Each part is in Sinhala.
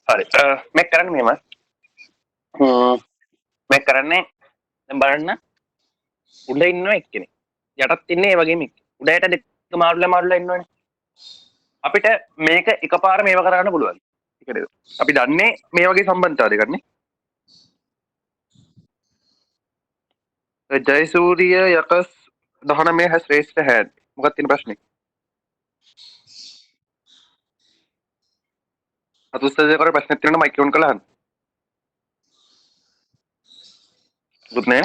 හරි මේ කරන්නේ මෙහෙම මේ කරන්නේ දැන් බලන්න උඩ ඉන්නවා එක්කෙනෙක් යටත් ඉන්නේ ඒ වගේම උඩයට දෙක මාරුලා ඉන්නවනේ අපිට මේක එකපාර මේව කරගන්න පුළුවන් ඒකද අපි දන්නේ මේ වගේ සම්බන්ධතාව දෙකක් නේ Jayasuriya යකස් 19 has raised a hand මොකක්ද තියෙන ප්‍රශ්නේ අතුස්තේ කර ප්‍රශ්නෙත් තියෙනවා මයික් ඔන් කරලා අහන්න දුත් නෑ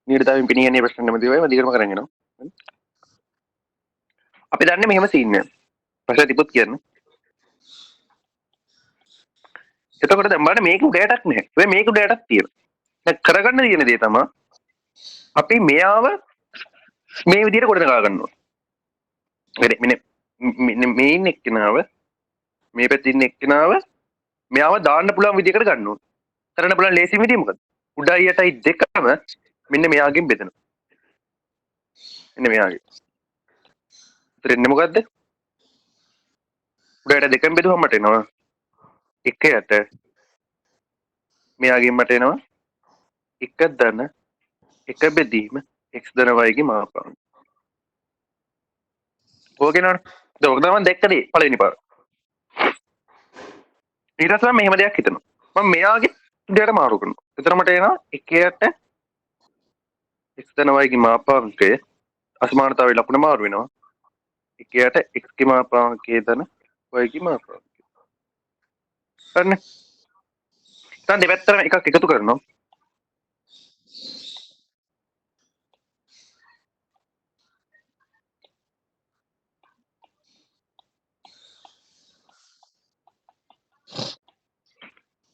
නිරතාවෙන් පිනියන්නේ ප්‍රශ්න නැමැති වෙයි මදිකරම කරගෙන යනවා අපි දන්නේ මෙහෙම සීන් එක ප්‍රශ්න තිබුත් කියන්න එතකොට දැන් බලන්න මේක උඩයටක් නැහැ ඒ මේක උඩයටක් තියෙනවා දැන් කරගන්න තියෙන දේ තමයි අපි මෙයාව මේ විදිහට කොට නගා ගන්නවා මේ ඉන්න එක්කෙනාව මේ පැත්තේ ඉන්න එක්කෙනාව මෙයාව දාන්න පුළුවන් විදිහකට ගන්න ඕන කරන්න පුළුවන් ලේසිම විදිය මොකද්ද උඩයි යටයි දෙකම මෙන්න මෙයාගෙන් බෙදෙනවා මෙන්න මෙයාගෙන් ඉතින් මොකද්ද උඩයට දෙකෙන් බෙදුවම මට එනවා එක යට මෙයාගෙන් මට එනවා එක ධන එක බෙදීම x ධන y ගේ මාපාංක ඕකේ නේද ඒක තමයි දෙකදී පළවෙනි පාර ඊට පස්සේ මෙහෙම දෙයක් හිතනවා මම මෙයාගේ උඩයට මාරු කරනවා එතන මට එනවා එක යට x ධන y ගේ මාපාංකය අසමානතාවයේ ලකුණ මාරු වෙනවා එක යට x ගේ මාපාංකය ධන y ගේ මාපාංකය හරිනේ දැන් දෙපැත්තම එකක් එකතු කරනවා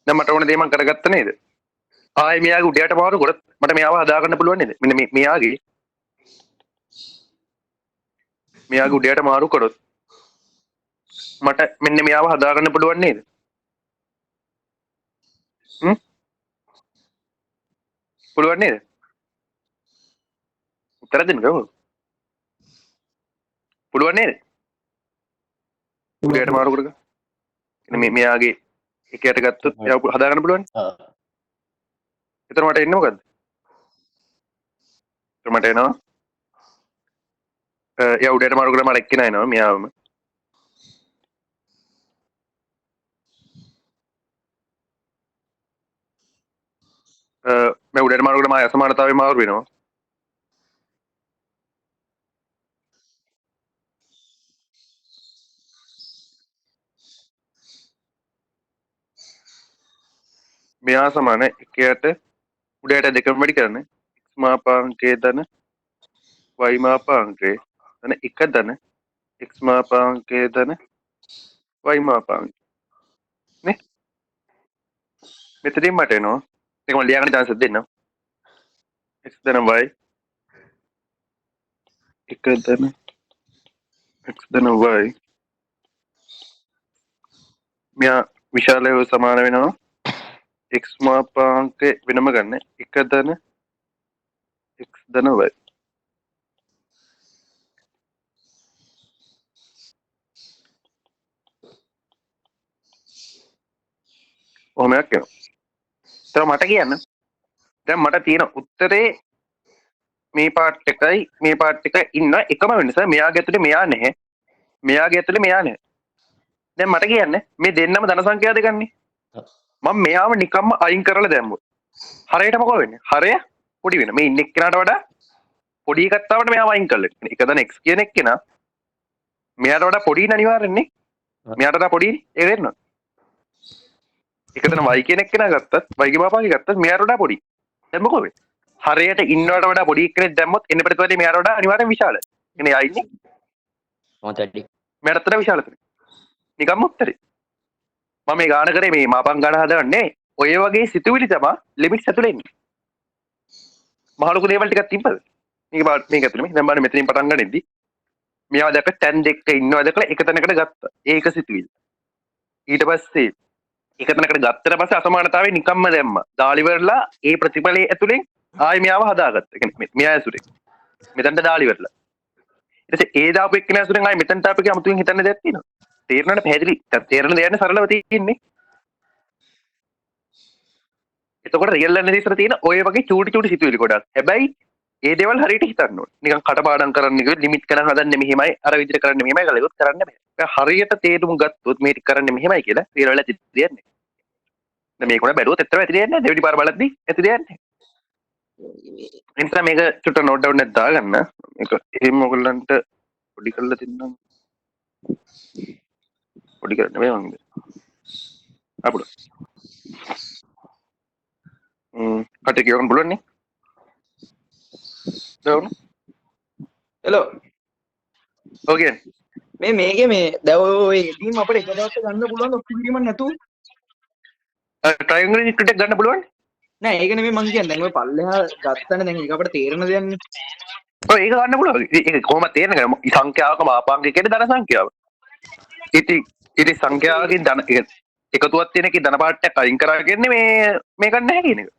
දැන් මට ඕන දේ මම කරගත්ත නේද ආයි මෙයාගේ උඩයට මාරු කරොත් මට මෙයාව හදා ගන්න පුළුවන් නේද මෙන්න මෙයාගේ උඩයට මාරු කරොත් මට මෙන්න මෙයාව හදා ගන්න පුළුවන් නේද පුළුවන් නේද උත්තර දෙන්නකෝ පුළුවන් නේද උඩයට මාරු කරගන්න මෙන්න මෙයාගේ එකයට ගත්තොත් එයාව හදා ගන්න පුළුවන් එතන මට එන්නේ මොකද්ද එතන මට එනවා එයා උඩයට මාරු කරලා මට එක්කෙනා එනවා මෙයාවම මම උඩයට මාරු කරලා මම අසමානතාවයේ මාරු වෙනවා මෙයා සමාන එකයට උඩයට දෙකම වැඩි කරන්නේ x මාපාංකයේ ධන y මාපාංකයේ ධන එක ධන x මාපාංකයේ ධන y මාපාංකය නේ මෙතනින් මට එනවා ඒක මම ලියාගන්න chance දෙන්න x ධන y එක ධන x ධන y මෙයා විශාලව සමාන වෙනවා x මාපාංකය වෙනම ගන්න එක ධන x ධන y ඔහොමයක් එනවා ඒතර මට කියන්න දැන් මට තියෙන උත්තරේ මේ පාර්ට් එකයි මේ පාර්ට් එකයි ඉන්න එකම වෙනස මෙයාගේ ඇතුලේ මෙයා නැහැ මෙයාගේ ඇතුලේ මෙයා නැහැ දැන් මට කියන්න මේ දෙන්නම ධන සංඛ්‍යා දෙකන්නේ මම මෙයාව නිකම්ම අයින් කරලා දැම්මොත් හරයට මොකද වෙන්නේ හරය පොඩි වෙන මේ ඉන්න එක්කනට වඩා පොඩි එකක් තාවට මෙයාව අයින් කරලා එක ධන x කියන එක්කෙනා මෙයාට වඩා පොඩි අනිවාර්යෙන්නේ මෙයාට වඩා පොඩි ඒ වෙන්න එක ධන y කියන එක්කෙනා ගත්තත් y ගේ මාපාංකය ගත්තත් මෙයාට වඩා පොඩි දැන් මොකද වෙන්නේ හරයට ඉන්නවට වඩා පොඩි කෙනෙක් දැම්මොත් එන්න ප්‍රතිපලේ මෙයාට වඩා අනිවාර්යෙන් විශාලයි එන්නේ යා ඉන්නේ මොකටද මෙයාට වඩා විශාලයි නිකම්ම උත්තරේ මම මේ ගාන කරේ මේ මාපං ගාන හදන්නේ ඔය වගේ සිතුවිලි තමයි ලිමිට්ස් ඇතුලේ ඉන්නේ මහ ලොකු දේවල් ටිකක් තිබ්බද මේක ඇතුලේ දැන් බලන්න මෙතනින් පටන් ගන්නෙද්දි මෙයාව දැක්ක තැන් දෙකක ඉන්නවා දැකලා එක තැනකට ගත්තා ඒක සිතුවිලි ඊට පස්සේ එක තැනකට ගත්තට පස්සේ අසමානතාවය නිකම්ම දැම්මා දාලි වරලා ඒ ප්‍රතිඵලයේ ඇතුලෙන් ආයි මෙයාව හදාගත්තා ඒ කියන්නේ මෙයා ඇසුරේ මෙතනට දාලි වරලා ඊට පස්සේ ඒ දාපු එක්කෙනා ඇසුරෙන් ආයි මෙතනට ආපු එක අමුතුවෙන් හිතන්න දෙයක් තියෙනවා තේරෙනවද පැහැදිලි තේරෙන දෙයක් නේ සරලව තියෙන්නේ එතකොට රියල් ඇනලිසිස් තියෙන ඔය වගේ චූටි සිතුවිලි ගොඩක්. හැබැයි ඒ දේවල් හරියට හිතන්න ඕනේ. නිකන් කටපාඩම් කරන්න කිව්වොත් ලිමිට් කරන් හදන්නේ මෙහිමයි අර විදිහට කරන්නේ මෙහිමයි කියලා ඒකත් කරන්න බෑ. ඒක හරියට තේරුම් ගත්තොත් මේක කරන්නේ මෙහිමයි කියලා රියල් වල ඇති දෙයක් නෑ. දැන් මේක උනා බැලුවොත් ඇත්තම ඇති දෙයක් නෑ. දෙවිඩි පාර බලද්දි ඇති දෙයක් නෑ. එනිසා මේක චුට්ට නෝට් ඩවුන් එකක් දාගන්න. මේක එහෙම ඔයගොල්ලන්ට පොඩි කරලා දෙන්නම්. පොඩි කරන්න බෑ මං. අපුඩ. කටේ කියවන්න පුළුවන් නේ. දවුන. හෙලෝ. ඕකේ. මේකේ මේ දැන් ඔය ටීම් අපිට එක දවසක් ගන්න පුළුවන් ඔක්කොම නැතුව ට්‍රයිඇන්ගල් ඉක්කට ගන්න පුළුවන්. නෑ ඒක නෙමෙයි මං කියන්නේ. දැන් ඔය පල්ලෙහා ගත්තනේ දැන් ඒක අපිට තේරෙන දෙයක් නේ. ඔය ඒක ගන්න පුළුවන්. ඒක කොහොමද තේරෙන්නේ? සංඛ්‍යාවක මාපාංගය කියන්නේ ධන සංඛ්‍යාව. ඉතින් සංඛ්‍යාවකින් ධන එකතුවක් තියෙන එකේ ධන පාඩයක් අයින් කරා කියන්නේ මේ ගන්න නැහැ කියන එක.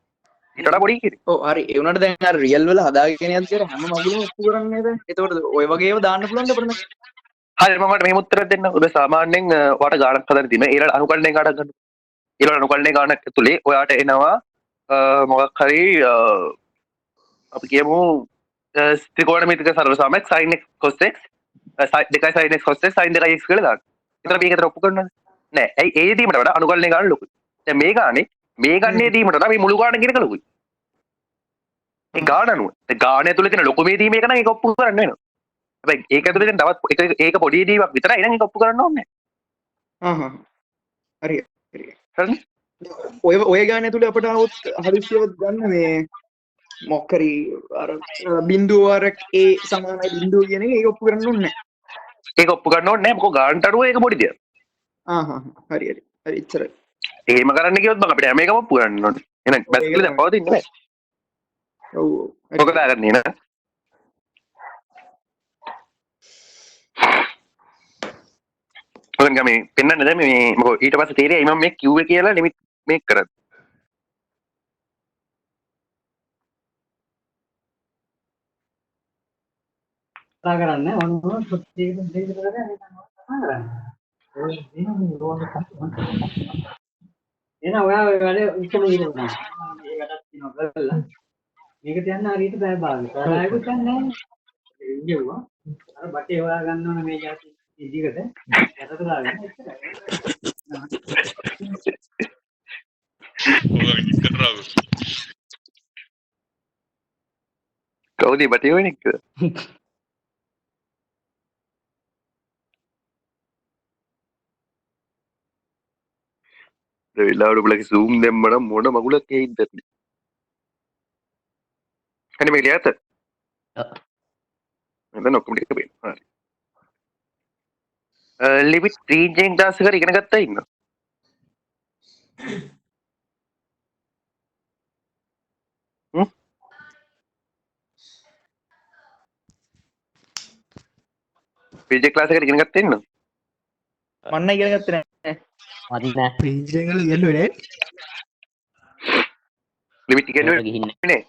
ඊට වඩා පොඩි කියන්නේ. ඔව් හරි. ඒ වුණාට දැන් අර රියල් වල හදාගෙන යන දේ හැම මගුලම ඔප්පු කරන්නේ නේද? එතකොට ඔය වගේ ඒවා දාන්න පුළුවන්ද අපිට? හරි මම ඔයාලට මෙහෙම උත්තරයක් දෙන්න. ඔබ සාමාන්‍යයෙන් ඔයාලට ගාණක් හදන්න තියෙනවා. ඊළඟ අනුකලනය ගාණක් ගන්න. ඊළඟ අනුකලනය ගාණක් ඇතුලේ ඔයාට එනවා මොකක් හරි අපි කියමු ත්‍රිකෝණමිතික සරල සමයක් sin x cos x දෙකයි sin x cos x sin දෙකයි x කියලා දාන්න. ඒතර මේක විතර ඔප්පු කරනවද? නෑ. ඇයි ඒ දීමට වඩා අනුකලනය ගාණ ලොකුයි. දැන් මේ ගානේ මේ ගන්නේ දීමට වඩා මේ මුළු ගාණ කියන එක ලොකුයි. ඒ ගාණ අනුව. ඒ ගාණ ඇතුලේ තියෙන ලොකු මේ දීම එක නම් ඒක ඔප්පු කරන්න වෙනවා. හැබැයි ඒක ඇතුලේ තියෙන තවත් ඒක පොඩි දීමක් විතරයි නම් ඒක ඔප්පු කරන්න ඕනේ නෑ. හරි. හරි. ඔය ගාන ඇතුලේ අපිට આવොත් හදිස්සියවත් ගන්න මේ මොකරි අර බිඳුව අර ඒ සමානයි බිඳුව කියන එක ඒක ඔප්පු කරන්න ඕනේ නෑ. ඒක ඔප්පු කරන්න ඕනේ නෑ. මොකද ගානට අනුව ඒක පොඩි දෙයක්. හරි ඉච්චරයි. එහෙම කරන්න කිව්වොත් මම අපිට හැම එකම ඔප්පු කරන්න ඕනේ. එහෙනම් බැස්කල දැන් පවතින්නේ නෑ. ඔව්. මොකද ගන්නේ නෑ. ඔයන් ගමේ පෙන්නන්න දැන් මේ මොකද ඊට පස්සේ තේරෙයි මම මේ කිව්වේ කියලා ලිමිට් මේක් කරත්. කරන්න ඕන සුත්තියක දෙයක් කරලා කරන්න. ඔය දිනු රෝල කස්ටමර්. එන ඔයා ඔය වැඩේ ඉස්සෙල්ලා ඉන්නවා. මේ වැඩක් තියෙනවා කරලා. මේක තියන්න හරියට බෑ භාගය. කරායකුත් නැහැ. ඉන්නවා. අර බටේ හොයා ගන්න ඕන මේ જાති ඉදිකට. යටට දාගෙන ඉස්සරහ. කවුද බටේ වෙන්නේ කියලා? වෙලාවට බලක zoom දැම්මනම් මොන මගුලක් හේයිද නැති. හරි මේක ලියත. මම ඔක්කොම ටික බලන්න. හරි. ලිමිට් රේන්ජ් එක දාස් කර ඉගෙන ගත්තා ඉන්න. පීජේ ක්ලාස් එකට ඉගෙන ගත්තා ඉන්න. මන්න ඉගෙන ගත්තේ නෑ. මදි නෑ. ප්‍රීජන් වල ඉගෙනුවේ නෑ. ලිමිට් ඉගෙනුවේ ගිහින් නේ.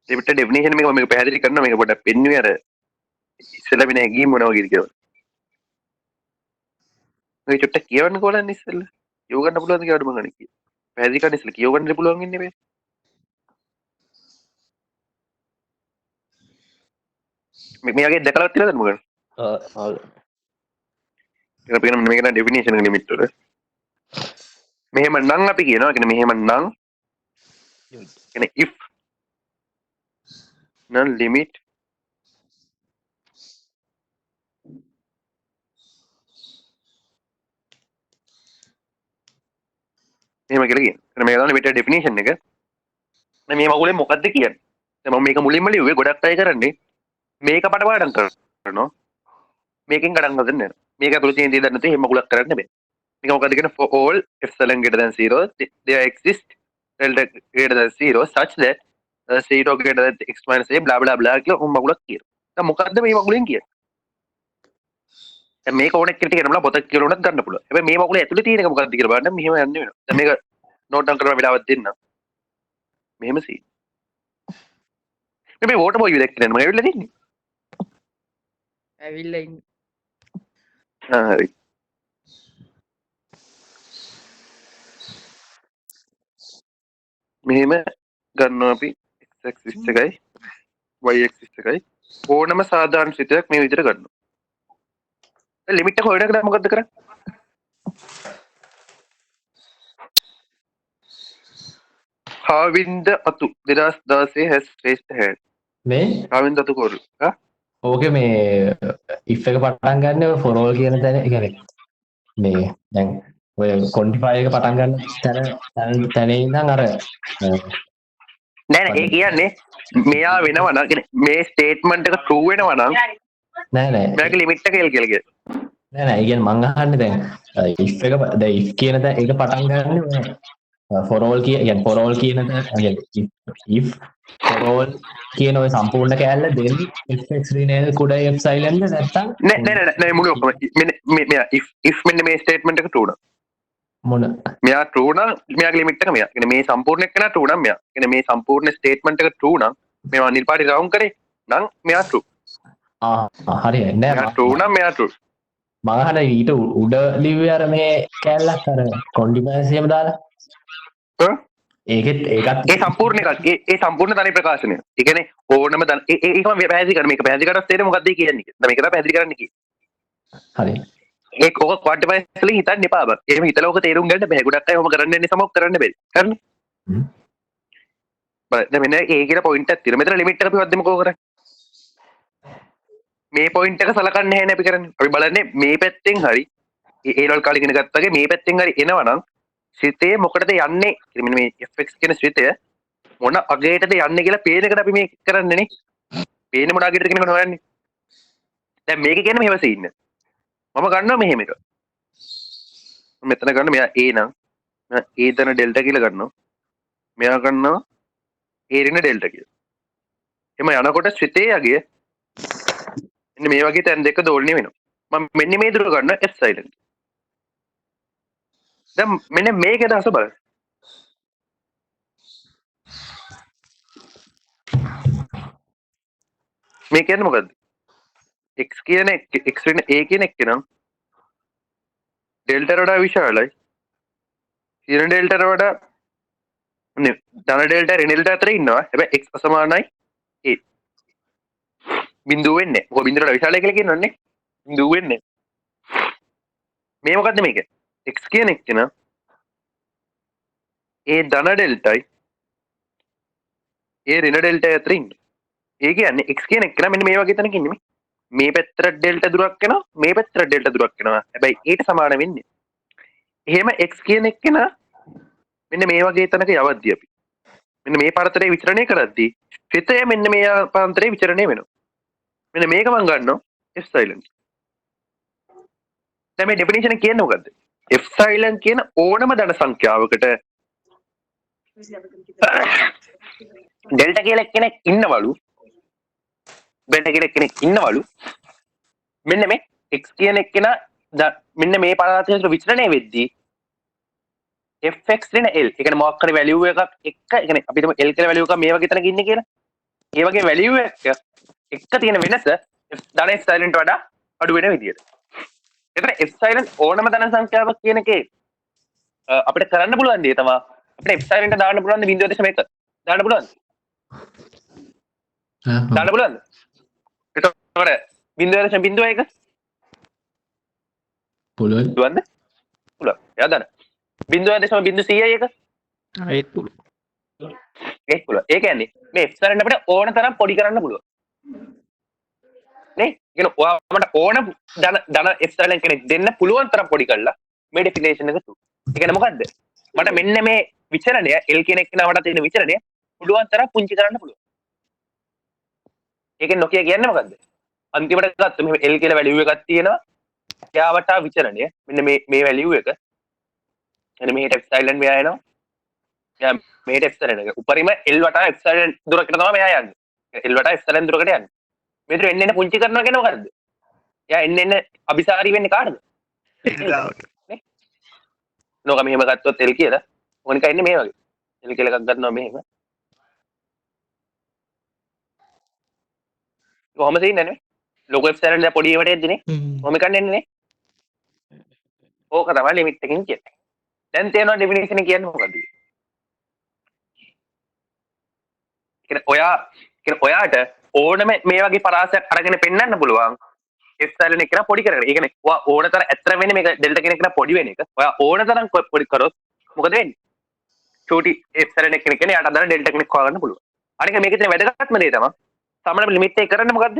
ලිමිට් ඩෙෆිනිෂන් මේක පැහැදිලි කරනවා මේක පොඩ්ඩක් පෙන්නුවේ අර ඉස්සෙල්ලා විනේ ගිහින් මොනවා වගේද කියලා. මේ චුට්ටක් කියවන්න කොලන්නේ ඉස්සෙල්ලා. යෝ ගන්න පුළුවන්ද කියලා මම ගන්න කිය. පැහැදිලි කරන්න ඉස්සෙල්ලා කියව ගන්න පුළුවන් ඉන්නේ මේ. මේ වගේ දැකලා තියෙනවද මොකද? ඒක අපේ මේක න ඩෙෆිනිෂන් ලිමිට් වල. මෙහෙම නම් අපි කියනවා කියන්නේ මෙහෙම නම් කියන්නේ if non limit එහෙම කියලා කියනවා. මේක තමයි ලිමිට් ඩෙෆිනිෂන් එක. මේ මගුලේ මොකද්ද කියන්නේ? දැන් මම මේක මුලින්ම ලිව්වේ ගොඩක් අය කරන්නේ මේක පටපාඩම් කරනවා. මේකෙන් ගණන් හදන්න යනවා. මේක ඇතුළේ තියෙන දේ දන්නේ නැත්නම් එහෙම මගුලක් කරන්න බෑ. මේක මොකද්ද කියන්නේ for all epsilon greater than 0 there exist delta greater than 0 such that 0 greater than x minus a blah blah blah කියලා මගුලක් කියනවා. දැන් මොකද්ද මේ මගුලෙන් කියන්නේ? දැන් මේක ඕනෙක් කෙනෙක් කියනවා පොතක් කියලා උනත් ගන්න පුළුවන්. හැබැයි මේ මගුලේ ඇතුලේ තියෙන එක මොකද්ද කියලා බලන්න මෙහෙම යන්න වෙනවා. දැන් මේක නෝට් ඩවුන් කරන වෙලාවක් දෙන්න. මෙහෙම සීන්. මේ වෝටර් බෝයි දැක්කේ නේද? මම ඇවිල්ලා තින්නේ. ඇවිල්ලා ඉන්න. හරි. මෙහෙම ගන්නවා අපි x axis එකයි y axis එකයි ඕනම සාධාරණ සිතයක් මේ විදිහට ගන්නවා. දැන් ලිමිට් එක හොයනකොට මොකද්ද කරන්නේ? හාවින්ද අතු 2016 has raised hand. මේ හාවින්ද අතු කෝරු. හා? ඕකේ මේ if එක පටන් ගන්න for all කියන තැන ඒ කියන්නේ මේ දැන් ඔය quantify එක පටන් ගන්න තැන ඉඳන් අර නෑ නෑ ඒ කියන්නේ මෙයා වෙනවා නම් කියන්නේ මේ ස්ටේට්මන්ට් එක true වෙනවා නම් නෑ මෙයාගේ ලිමිට් එක එල් කියලා කියනවා. නෑ ඒ කියන්නේ මං අහන්නේ දැන් if එක දැන් if කියන තැන ඒක පටන් ගන්න for all කියන්නේ for all කියන තැන if for all කියන ඔය සම්පූර්ණ කෑල්ල දෙන්න fx renal කුඩා epsilon නැත්තම් නෑ මුළු ඔක්කොම මෙයා if මෙන්න මේ ස්ටේට්මන්ට් එක true නම් මොන මෙයා true නම් මෙයාගේ ලිමිට් එක මෙයා. කියන්නේ මේ සම්පූර්ණ එක නා true නම් මෙයා. කියන්නේ මේ සම්පූර්ණ ස්ටේට්මන්ට් එක true නම් මේවා අනිල් පාටි රවුන්ඩ් කරේ නම් මෙයා true. හරි නෑ මෙයා true නම් මෙයා true. මම අහන ඊට උඩ ලිව්වේ අර මේ කෑල්ලක් අර කොන්ඩිමන්සියම දාලා ඒකත් ඒ සම්පූර්ණ එකක් ඒ සම්පූර්ණ ධන ප්‍රකාශනය. ඒ කියන්නේ ඕනම ධන ඒකම පැහැදිලි කරන මේක පැහැදිලි කරද්දී තේරෙන්නේ මොකක්ද කියන්නේ. දැන් මේක තමයි පැහැදිලි කරන්න කිව්වේ. හරි ඒක ඔක ක්වාන්ටිෆයි වලින් හිතන්න එපා බං. එහෙම හිතලා ඔක තේරුම් ගන්න බෑ. ගොඩක් අය ඔහොම කරන්නේ නැහැ සමහරව කරන්න බැරි. හරිනේ? දැන් මෙන්න ඒ කියන පොයින්ට් එකක් තියෙනවා. මෙතන ලිමිට් එක අපි වද්දෙම කෝ කරන්නේ. මේ පොයින්ට් එක සලකන්නේ නැහැ නේ අපි කරන්නේ. අපි බලන්නේ මේ පැත්තෙන් හරි ඒ ලෝල් කාලේ ඉගෙන ගත්තාගේ මේ පැත්තෙන් හරි එනවනම් සිතේ මොකටද යන්නේ? මෙන්න මේ fx කියන සිතය මොන අගයටද යන්නේ කියලා පේන එකට අපි මේ කරන්නේ නේ. පේන මොන අගයටද කියන එක හොයන්නේ. දැන් මේක කියන්නේ මෙහෙම සීන් එක. මම ගන්නවා මෙහෙම එක. මෙතන ගන්න මෙයා a නම් මම a දන ඩෙල්ටා කියලා ගන්නවා. මෙයා ගන්නවා a රින ඩෙල්ටා කියලා. එම යනකොට සිතේ අගය මෙන්න මේ වගේ තැන් දෙක දෝලණය වෙනවා. මම මෙන්න මේ දුර ගන්න epsilon. දැන් මෙන්න මේක දහස බලන්න. මේ කියන්නේ මොකද්ද? x කියන x වෙන a කියන එක නම් ඩෙල්ටා වඩා විශාලයි. ඍණ ඩෙල්ටා වඩා නේ ධන ඩෙල්ටා ඍණ ඩෙල්ටා අතර ඉන්නවා. හැබැයි x අසමානයි a. බිඳුව වෙන්නේ. මොකද බිඳුවට විශාලයි කියලා කියනවනේ. බිඳුව වෙන්නේ. මේ මොකද්ද මේක? x කියන එක නම් a ධන ඩෙල්ටායි a ඍණ ඩෙල්ටා අතර ඉන්නේ. ඒ කියන්නේ x කියන එක නම් මෙන්න මේ වගේ තැනක ඉන්නේ. මේ පැත්තට ඩෙල්ටා දුරක් එනවා මේ පැත්තට ඩෙල්ටා දුරක් එනවා. හැබැයි ඒට සමාන වෙන්නේ. එහෙම x කියන එක නා මෙන්න මේ වගේ තැනක යවද්දී අපි මෙන්න මේ පරතරය විචරණය කරද්දී සිතය මෙන්න මේ පාන්තරේ විචරණය වෙනවා. මෙන්න මේක මම ගන්නවා epsilon. දැන් මේ ඩෙෆිනිෂන් එක කියන්නේ මොකද්ද? epsilon කියන ඕනම ධන සංඛ්‍යාවකට ඩෙල්ටා කියලා කෙනෙක් ඉන්නවලු ඩෙල්ටා කියලා කෙනෙක් ඉන්නවලු මෙන්න මේ x කියන එක්කෙනා මෙන්න මේ පරාසයට විචරණය වෙද්දී fx ඍණ l ඒ කියන්නේ මොකක් හරි වැලියු එකක් එක්ක ඒ කියන්නේ අපි හිතමු l කියලා වැලියු එකක් මේ වගේ තැනක ඉන්නේ කියලා. ඒ වගේ වැලියු එක එක්ක තියෙන වෙනස ධන epsilon ට වඩා අඩු වෙන විදියට. එතන epsilon ඕනම ධන සංඛ්‍යාවක් කියන එකේ අපිට කරන්න පුළුවන් දේ තමයි අපිට epsilon ට දාන්න පුළුවන් 0.1 දාන්න පුළුවන්ද? දාන්න පුළුවන්ද? එතකොට 0.01 පුළුවන්. පුළුවන්ද? පුළුවන්. එයා දාන්න. 0.01 ඒත් පුළුවන්. ඒක පුළුවන්. ඒ කියන්නේ මේ epsilon අපිට ඕන තරම් පොඩි කරන්න පුළුවන්. නේ? කියන ඔයාමට ඕන ධන epsilon කෙනෙක් දෙන්න පුළුවන් තරම් පොඩි කරලා මේ ඩෙෆිනේෂන් එක තුන. ඒ කියන්නේ මොකද්ද? මට මෙන්න මේ විචරණය L කියන එක නවට තියෙන විචරණය පුළුවන් තරම් පුංචි කරන්න පුළුවන්. ඒකෙන් නොකිය කියන්නේ මොකද්ද? අන්තිමට ගත්ත මෙහෙම L කියලා වැලියු එකක් තියෙනවා. එයාවට විචරණය මෙන්න මේ වැලියු එක. එන්න මෙහෙට epsilon මෙයා එනවා. එයා මෙහෙට epsilon එක. උපරිම L වටා epsilon දුරකට තමයි මෙයා යන්නේ. L වටා epsilon දුරකට යන්නේ. මෙතන එන්න පුංචි කරනවා කියන්නේ මොකද්ද? එයා එන්න අபிසාරී වෙන්නේ කාටද? නේ? නෝක මෙහෙම ගත්තොත් L කියලා ඕනික එන්නේ මේ වගේ එලි කියලා එකක් ගන්නවා මෙහෙම කොහොම තියෙන්නේ නේ ලොකු වෙබ්සයිට් එකේ පොඩි ඒවට එද්දිනේ කොහොම කන්නේ නේ ඕක තමයි ලිමිට් එකකින් කියන්නේ දැන් තේරෙනවා ඩෙෆිනිෂන් එක කියන්නේ මොකද්ද ඔයාට ඕනම මේ වගේ පරාසයක් අරගෙන පෙන්වන්න පුළුවන් එප්සයිලන් එක පොඩි කරගෙන. ඒ කියන්නේ ඔයා ඕන තරම් ඇත්තට වෙන්නේ මේක ඩෙල්ටා කෙනෙක් නා පොඩි වෙන එක. ඔයා ඕන තරම් පොඩි කරොත් මොකද වෙන්නේ? චූටි එප්සයිලන් එක කෙනෙක් කියන්නේ යාට අදාළ ඩෙල්ටා කෙනෙක් හොයාගන්න පුළුවන්. අනික මේකේ තියෙන වැදගත්ම දේ තමයි සමන ලිමිට් එක කරන්නේ මොකද්ද?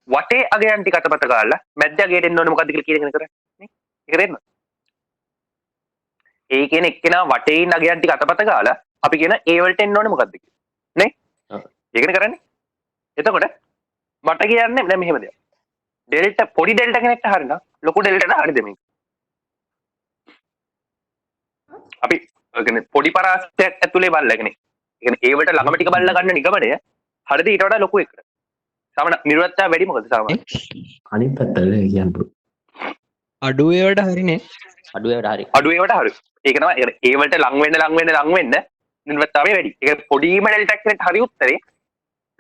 වටේ අගයන් ටික අතපත ගාලා මැද අගයට එන්න ඕනේ මොකද්ද කියලා කියන එක කරන්නේ. නේ? ඒක දෙන්න. ඒ කියන්නේ එක්කෙනා වටේ ඉන්න අගයන් ටික අතපත ගාලා අපි කියන ඒ වලට එන්න ඕනේ මොකද්ද කියලා. නේ? ඒකනේ කරන්නේ. එතකොට මට කියන්නේ දැන් මෙහෙම දෙයක්. ඩෙල්ටා පොඩි ඩෙල්ටා කෙනෙක්ට හරිනම් ලොකු ඩෙල්ටාට හරිද මේක? අපි කියන්නේ පොඩි පරාසයක් ඇතුලේ බලලා කියන්නේ. ඒ කියන්නේ ඒ වලට ළඟම ටික බලලා ගන්න නිගමනය හරිද ඊට වඩා ලොකු එකකට. සාමාන්‍ය නිර්වත්තය වැඩි මොකද සාමාන්‍ය? අනිත් පැත්තට කියන්න පුළුවන්. අඩු ඒවට හරිනේ. අඩු ඒවට හරි. ඒක තමයි ඒ වලට ලඟ වෙන්න නිර්වත්තතාවය වැඩි. ඒක පොඩිම ඩෙල්ටා කෙනෙක්ට හරි උත්තරේ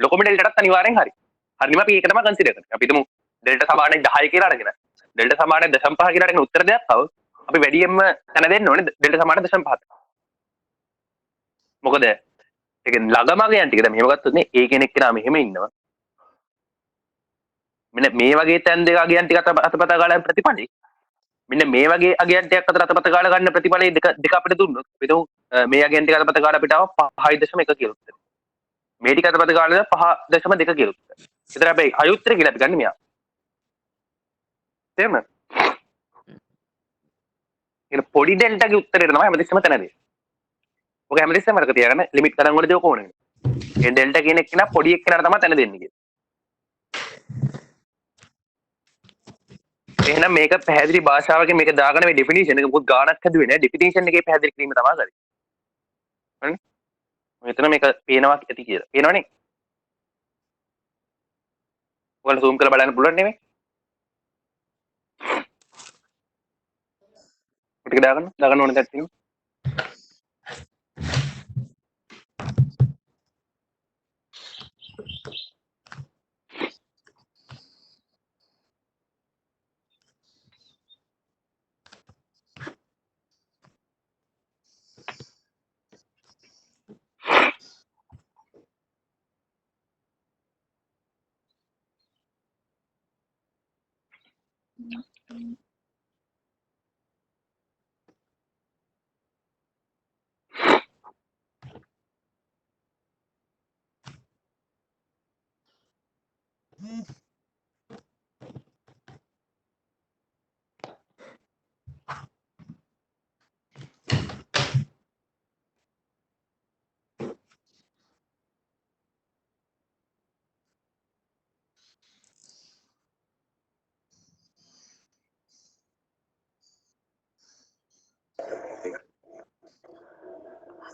ලොකුම ඩෙල්ටාටත් අනිවාර්යෙන් හරි. හරිම අපි ඒක තමයි කන්සිඩර් කරන්නේ. අපි හිතමු ඩෙල්ටා සමානයි 10 කියලා අරගෙන. ඩෙල්ටා සමානයි 0.5 කියලා අරගෙන උත්තර දෙයක් ආව. අපි වැඩියෙන්ම තැන දෙන්න ඕනේ ඩෙල්ටා සමානයි 0.5ට. මොකද ඒ කියන්නේ ළඟම ගියන් ටික දැන් මෙහෙම ගත්තොත් නේ ඒ කෙනෙක් කෙනා මෙහෙම ඉන්නවා. මෙන්න මේ වගේ තැන් දෙක අගයන් ටික අතපත ගාලා ප්‍රතිඵලයි. මෙන්න මේ වගේ අගයන් ටිකක් අතර අතපත ගාලා ගන්න ප්‍රතිඵලයි දෙක අපිට දුන්නොත් අපි හිතමු මේ අගයන් ටික අතපත ගාලා අපිට ආව 5.1 කියලා උත්තර. මේ ටික අතපත ගාලා 5.2 කියලා උත්තර. ඒතර හැබැයි අයුත්තර කියලා අපි ගන්න මෙයා. තේරුණාද? ඒක පොඩි ඩෙල්ටාගේ උත්තරේ තමයි හැමතිස්සෙම තැනදී. ඔක හැමතිස්සෙම අරක තියාගන්න ලිමිට් කරන් වල දේ ඔක ඕනේ. ඒ ඩෙල්ටා කියන එක නා පොඩි එක්කනට තමයි තැන දෙන්නේ කියලා. එහෙනම් මේක පැහැදිලි භාෂාවකින් මේක දාගන්න මේ ඩෙෆිනිෂන් එක මොකද ගානක් හැදුවේ නෑ ඩෙෆිනිෂන් එකේ පැහැදිලි කිරීම තමයි කරේ. හරිනේ? මෙතන මේක පේනවා ඇති කියලා. පේනවනේ? ඔයාලා zoom කරලා බලන්න පුළුවන් නෙමෙයි? ටික දාගන්න ඕනේ දැන් තියෙනවා.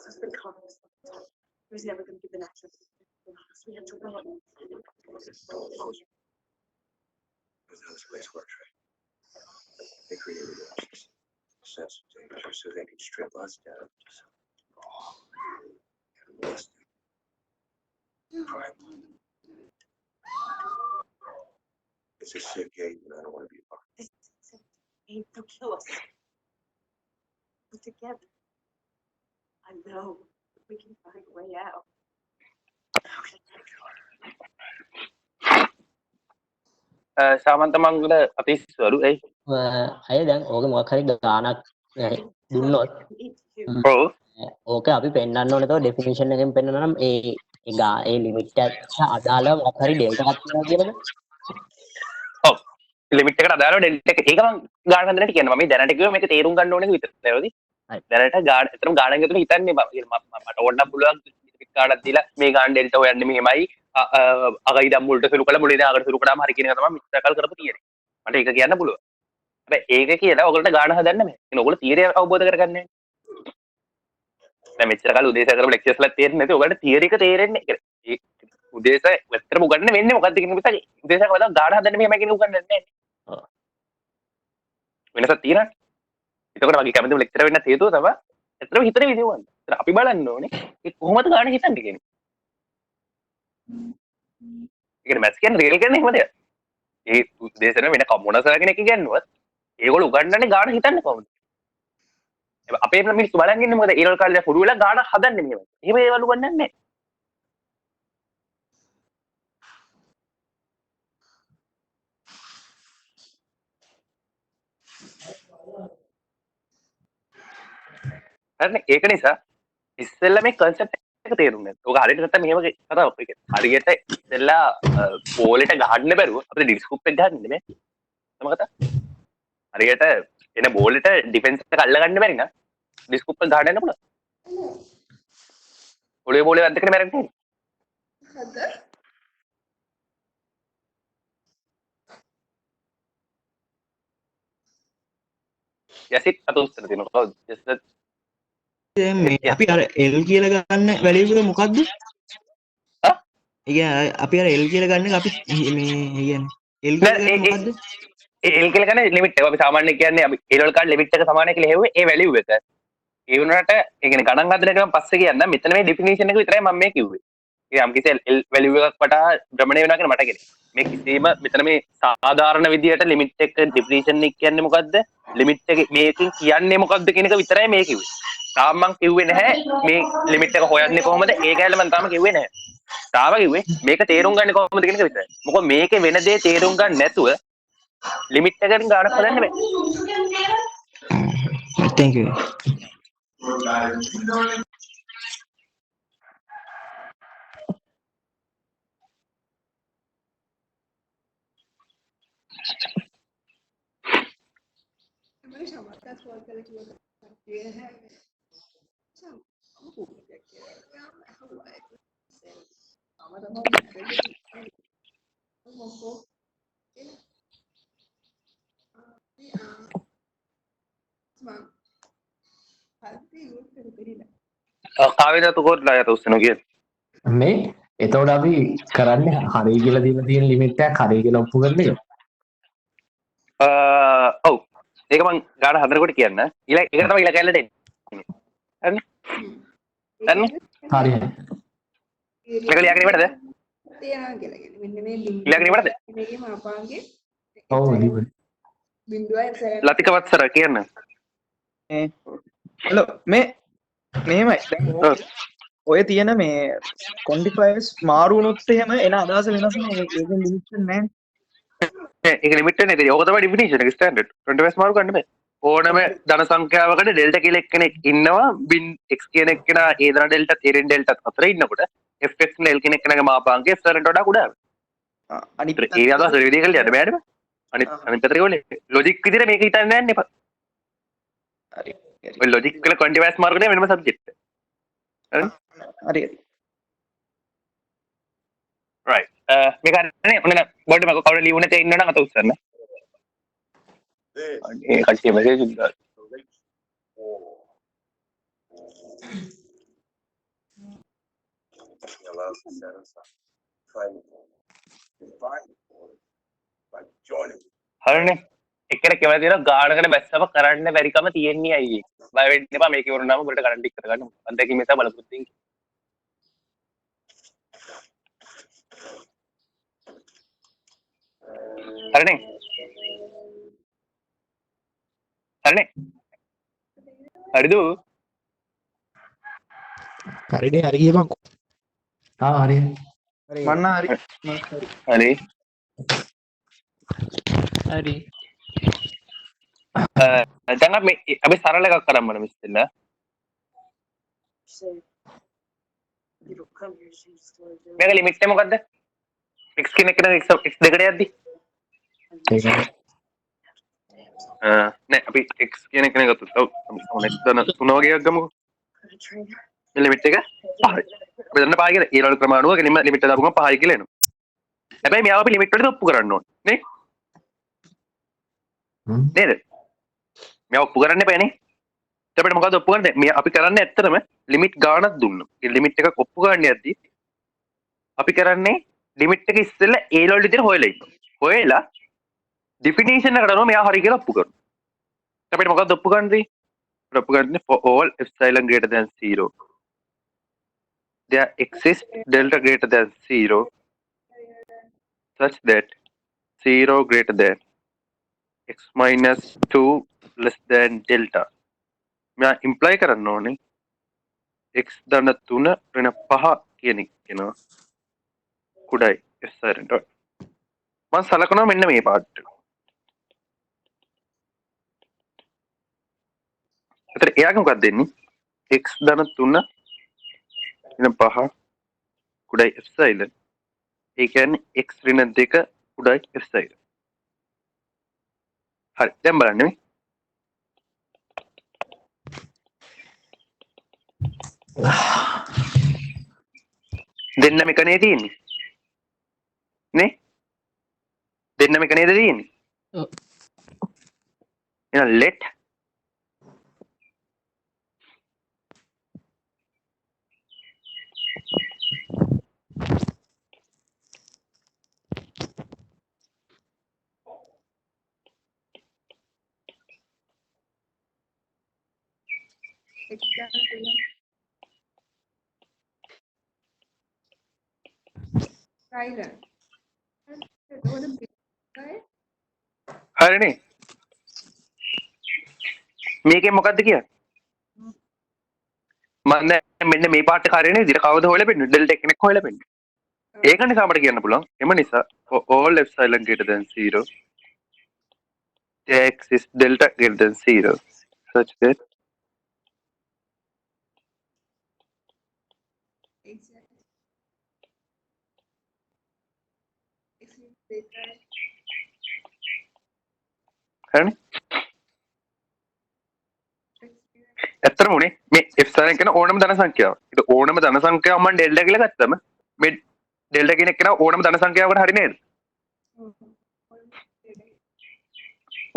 Has been convinced he was never going to give an access. We had to run. That's how this place works, right? They created a sense of danger so they could strip us down to something raw and realistic. Primal. It's a sick game, and I don't want to be a part of it. They'll kill us. But together, I know we can find a way out. සාමන්ත මංගල අතිස්වරු එයි. අය දැන් ඕක මොකක් හරි ගානක් දුන්නොත් ඔව්. ඕක අපි පෙන්වන්න ඕනේ තව ඩෙෆිනිෂන් එකෙන් පෙන්වනවා නම් ඒ ලිමිට් එකට අදාළව මොකක් හරි ඩෙල්ටා එකක් තියෙනවා කියලාද? ඔව්. ලිමිට් එකට අදාළව ඩෙල්ටා එක ඒක මම ගාන හදන්නට කියනවා. මම දැනට කිව්වා මේක තේරුම් ගන්න ඕනේ විතර. නේද? දැනට ගාන එතරම් ගානක් ගියොත් හිතන්නේ මට ඕනනම් පුළුවන් ගානක් දීලා මේ ගාන ඩෙල්ටා හොයන්නේ මෙහෙමයි අගයි දම් මුලට සුළු කළ මුලින් අගට සුළු කළාම හරි කියන එක තමයි මිත්‍රාකල් කරපු තියෙන්නේ. මට ඒක කියන්න පුළුවන්. හැබැයි ඒක කියලා ඔයගොල්ලන්ට ගාන හදන්න බෑ. එන ඔයගොල්ලෝ තියරිය අවබෝධ කරගන්න ඕනේ. දැන් මෙච්චර කාල උදේසය කරපු ලෙක්චර්ස් වල තේරෙන්නේ නැති ඔයගොල්ලන්ට තියරි එක තේරෙන්නේ නැහැ. ඒ උදේසය ඇත්තටම උගන්වන්න වෙන්නේ මොකද්ද කියන එක විතරයි. උදේසය කවදාවත් ගාන හදන්න මෙහෙමයි කියන එක උගන්වන්නේ නැහැ. වෙනසක් තියෙනවා. ඒකට මගේ කැමතිම ලෙක්චරර් වෙන්න හේතුව තමයි එතන හිතන විදිහවන්න. අපි බලන්න ඕනේ ඒ කොහොමද ගාන හිතන්නේ කියන්නේ. ඒ කියන්නේ මැත්ස් කියන්නේ රියල් කියන්නේ එහෙම දෙයක්. ඒ දේශන වෙන මොනසල කෙනෙක් කියන්නවත් ඒගොල්ලෝ උගන්වන්නේ ගාන හිතන්නේ කොහොමද? අපේ මිනිස්සු බලන් ඉන්නේ මොකද? ඊළඟ කාලේ පුරු වෙලා ගාන හදන්නේ මෙහෙම. එහෙම ඒවලු ගන්නන්නේ නැහැ. හරිනේ ඒක නිසා ඉස්සෙල්ලා මේ කන්සෙප්ට් එක තේරුම් ගන්න. ඔක හරියට නැත්තම් මෙහෙම කතාවක් ඒක. හරියට ඉස්සෙල්ලා බෝලෙට ගහන්න බැරුව අපිට ඩිස්කුප් එක ගහන්න නෙමෙයි. තම කතා. හරියට එන බෝලෙට ඩිෆෙන්ස් එක අල්ල ගන්න බැරි නම් ඩිස්කුප් එක ගහන්න පුළුවන්. ඔලේ බෝලේ වැද්දකනේ මැරෙන්නේ. හද යසිත් අතොස්සන තියෙනවා. කවුද? ජස්ට් මේ අපි අර L කියලා ගන්න වැලියු එක මොකද්ද? ආ? ඒ කියන්නේ අපි අර L කියලා ගන්න එක අපි මේ කියන්නේ L කියලා ගන්න මොකද්ද? ඒ L කියලා ගන්න ලිමිට් එක අපි සාමාන්‍යයෙන් කියන්නේ අපි ඒවල කාඩ් ලිමිට් එක සමානයි කියලා හෙව්වේ ඒ වැලියු එක. ඒ වුණාට ඒ කියන්නේ ගණන් හදන එක මම පස්සේ කියන්නම්. මෙතන මේ ඩෙෆිනිෂන් එක විතරයි මම මේ කිව්වේ. ඒ යම් කිසි L වැලියු එකක් වටා භ්‍රමණය වෙනවා කියන මට කියන්නේ. මේ කිසිම මෙතන මේ සාධාරණ විදියට ලිමිට් එක ඩෙෆිනිෂන් එක කියන්නේ මොකද්ද? ලිමිට් එක මේකෙන් කියන්නේ මොකද්ද කියන එක විතරයි මේ කිව්වේ. තාම මං කිව්වේ නැහැ මේ ලිමිට් එක හොයන්නේ කොහොමද? ඒ ගැන මම තාම කිව්වේ නැහැ. තාම කිව්වේ මේක තේරුම් ගන්න කොහොමද කියන එක විතරයි. මොකද මේකේ වෙන දේ තේරුම් ගන්න නැතුව ලිමිට් එකකින් ගානක් හදන්න බෑ. thank you. මම සමහරවිට කෝල් කරලා කිව්වා කට්ටිය නැහැ. සම අමුතු දෙයක් කියලා. අහුවා ඒක. මොකෝ කාවේද තුකොටලා යට උස්සන කියන්නේ. මේ එතකොට අපි කරන්නේ හරි කියලා දීලා තියෙන ලිමිට් එක හරි කියලා ඔප්පු කරන එක. ඔව්. ඒක මං ගාන හදනකොට කියන්න. ඒක තමයි ඊළඟ කැලේ දෙන්නේ. හරිනේ? හරිනේ? හරි හරි. මේක ලියාගෙන ඉවරද? තියා කියලා කියන්නේ. මෙන්න මේ ලින්ක් ලියාගෙන ඉවරද? මේකේ මාපාංගේ ඔව් ඉවරයි. 0.7 ලතික වත්සර කියන්න. හලෝ මේ මෙහෙමයි. දැන් ඔය තියෙන මේ quantifiers මාරු වුණොත් එහෙම එන අදහස වෙනස් නෑ. ඒකෙන් ලිමිට් නැහැ. ඒක ලිමිට් වෙන එක. ඕක තමයි ඩෙෆිනිෂන් එක ස්ටෑන්ඩඩ්. 20 මාරු ගන්න බෑ. ඕනම ධන සංඛ්‍යාවකට ඩෙල්ටා කියලා එක්කෙනෙක් ඉන්නවා. x කියන එක්කෙනා ඒ ධන ඩෙල්ටා තේරෙන් ඩෙල්ටාත් අතර ඉන්නකොට fx නේ l කියන එක්කෙනාගේ මාපාංකය f වඩා කුඩා වෙනවා. අනිත් ඒ අදහස විදිහ කියලා යන්න බෑනේ. අනිත් පැත්තට ගෝලේ ලොජික් විදිහට මේක හිතන්න යන්න එපා. හරි. ඔය ලොජික් වල quantifiers මාරු කරන වෙනම සබ්ජෙක්ට්. හරි. right මේක හරිනේ ඔන්න බෝඩ් එක කවුරු ලියුනේ තේ ඉන්නවනම් අත උස්සන්න. ඒ කච්චිය මෙසේජ් එක allows the center side. Private by joining. හරිනේ එක්කෙනෙක් කියලා තියෙනවා ගානකට බැස්සම කරන්න බැරිකම තියෙන්නේ අයියේ. බය වෙන්න එපා මේක වුණාම උඹට කරන්න ටික කරගන්න. අන්දකින් මෙතන බලපොත් ඉන්නේ. හරිනේ හරිනේ හරිද හරිනේ හරි කියපන්කෝ. හරි. මන්න හරි. හරි හරි. දැන් අපි සරල එකක් කරන්න මිස්ටර්ල. you come here she story මේක ලිමිට් එක මොකද්ද? x කියන එක x දෙකට යද්දි ඒක නෑ අපි x කියන එක ගත්තොත් ඔව් x දන 3 වගේ එකක් ගමුකෝ. ලිමිට් එක 5යි. අපි දන්න 5 කියලා ඊළඟ ප්‍රමාණුව ගෙනින්ම ලිමිට් එක දාපුවම 5යි කියලා එනවා. හැබැයි මෙයාව අපි ලිමිට් වලට ඔප්පු කරන්න ඕනේ නේ? නේද? මෙයාව ඔප්පු කරන්න එපානේ. එතකොට මොකද ඔප්පු කරන්නේ? මේ අපි කරන්නේ ඇත්තටම ලිමිට් ගාණක් දුන්නා. ඒ ලිමිට් එකක් ඔප්පු ගන්න යද්දි අපි කරන්නේ ලිමිට් එක ඉස්සෙල්ලා ඒ වල විදිහට හොයලා ඉන්නවා. හොයලා ඩෙෆිනිෂන් එකට අනුව මෙයා හරි කියලා ඔප්පු කරනවා. අපිට මොකක්ද ඔප්පු ගන්නදී? propaganda for all epsilon greater than 0. There exists delta greater than 0 such that 0 greater than x minus 2 less than delta. मैं imply කරන්න ඕනේ x ධන 3 ඍණ 5 කියන එක කියනවා කුඩයි epsilon ට. මම සලකනවා මෙන්න මේ පාර්ට් එක. ඒතර එයාගේ මොකක්ද දෙන්නේ? x ධන 3 ඍණ 5 කුඩයි epsilon. ඒ කියන්නේ x ඍණ 2 කුඩයි epsilon. හරි දැන් බලන්න මේ දෙන්නම එකනේ තියෙන්නේ නේ දෙන්නම එක නේද තියෙන්නේ එහෙනම් let හරිනේ මේකෙන් මොකද්ද කියන්නේ මම මෙන්න මේ පාට කාර්යනේ විදිහට කවුද හොයලා පෙන්නන්නේ ඩෙල්ටා කෙනෙක් හොයලා පෙන්නන්නේ ඒකනේ සාමට කියන්න පුළුවන් එම නිසා for all epsilon greater than 0 there exists delta greater than 0 such that හරිනේ ඇත්තටම උනේ මේ epsilon කියන ඕනම ධන සංඛ්‍යාව. ඒක ඕනම ධන සංඛ්‍යාව මම ඩෙල්ටා කියලා ගත්තම මේ ඩෙල්ටා කියන එක නා ඕනම ධන සංඛ්‍යාවකට හරි නේද?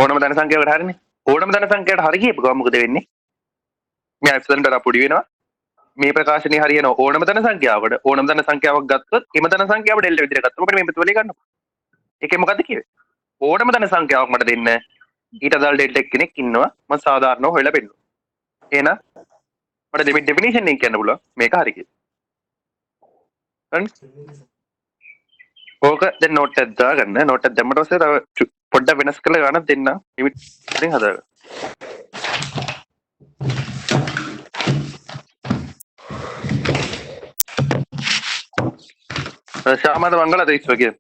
ඕනම ධන සංඛ්‍යාවකට හරිනේ. ඕනම ධන සංඛ්‍යාවට හරි කියපුවා මොකද වෙන්නේ? මේ epsilon ඩලා පොඩි වෙනවා. මේ ප්‍රකාශනයේ හරියන ඕනම ධන සංඛ්‍යාවකට ඕනම ධන සංඛ්‍යාවක් ගත්තොත් එම ධන සංඛ්‍යාව ඩෙල්ටා විදිහට ගත්තොත් මොකද මේ ප්‍රතිඵලය ගන්නවා. ඒකේ මොකද්ද කිව්වේ? ඕනම ධන සංඛ්‍යාවක් මට දෙන්න ඊට අදාළ ඩෙල්ටා කෙනෙක් ඉන්නවා මම සාධාරණව හොයලා පෙන්නනවා. එහෙනම් මට ලිමිට් ඩෙෆිනිෂන් එක කියන්න පුළුවන් මේක හරි කියලා. හරි. ඕක දැන් නෝට් එකක් දාගන්න. නෝට් එක දැම්මට පස්සේ තව පොඩ්ඩක් වෙනස් කරලා ගන්න දෙන්න ලිමිට් එකෙන් හදාගන්න. ශාමද මංගල දෙයිස් වගේ.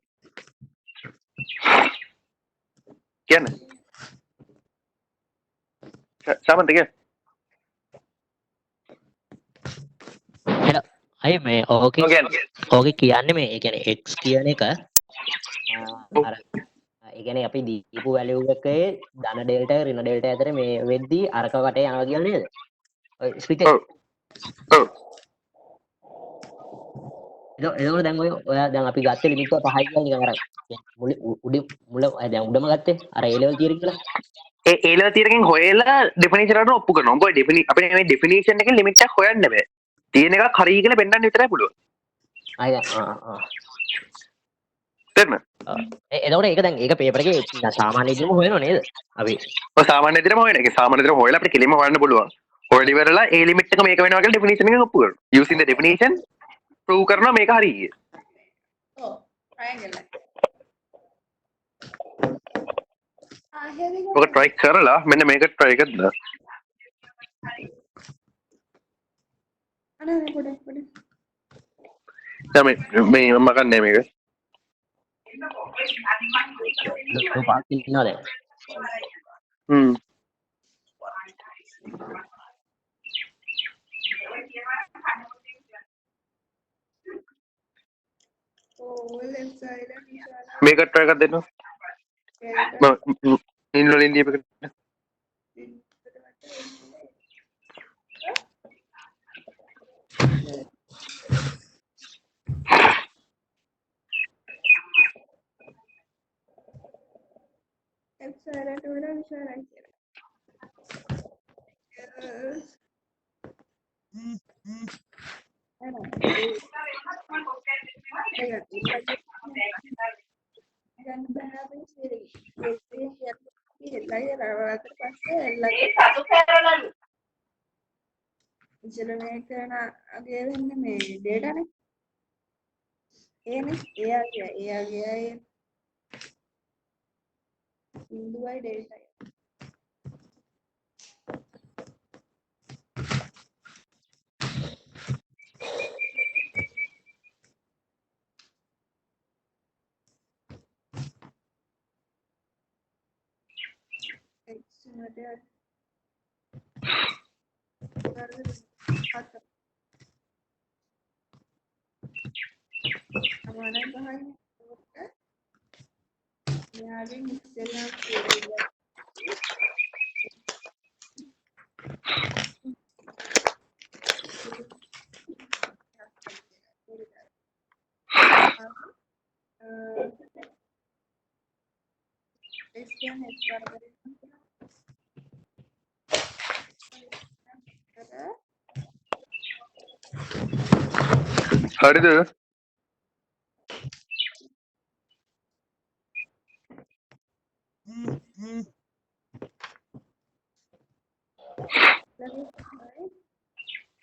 කියන්නේ. ශාමන්ත කියන්නේ අය මේ ඕකේ කියන්නේ මේ ඒ කියන්නේ x කියන එක අර ඒ කියන්නේ අපි දීපු වැලියු එකේ ධන ඩෙල්ටා ඍණ ඩෙල්ටා අතර මේ වෙද්දී අරක වටේ යනවා කියලා නේද? ඔය ස්පීකර් ඔව් එතකොට දැන් ඔයා දැන් අපි ගත්තේ ලිමිට් එක 5යි කියලා නිකන් අර මුල දැන් උඩම ගත්තේ අර A level තියරි කියලා. ඒ A level තියරකින් හොයලා ඩෙෆිනිෂන් එකට ඔප්පු කරනවා. මොකද අපේ මේ ඩෙෆිනිෂන් එකෙන් ලිමිට් එකක් හොයන්න බෑ. තියෙන එකක් හරි කියලා පෙන්නන්න විතරයි පුළුවන්. තේරෙනවද? එතකොට ඒක දැන් ඒක පේපර් එකේ සාමාන්‍ය විදිහම හොයනව නේද? අපි ඔය සාමාන්‍ය විදිහම හොයන එක. සාමාන්‍ය විදිහම හොයලා අපිට කෙලින්ම හොයන්න පුළුවන්. හොයලා ඉවරලා ඒ ලිමිට් එක මේක වෙනවා කියලා ඩෙෆිනිෂන් එකෙන් ඔප්පු කරනවා. using the definition prove කරනවා මේක හරි කියලා. Oh, triangle. ඔක try කරලා මෙන්න මේක try එකක් දාන්න. දැන් මේ මම ගන්නෑ මේක. පාස් ඉන්නවද? මේක try එකක් දෙන්න. ඉන්නවලින් දීපක. ඉතල මේ කරන අගේ වෙන්නේ මේ ඩේටානේ. ඒනේ එයාගේ බිඳුවයි ඩේටායි. හරිද?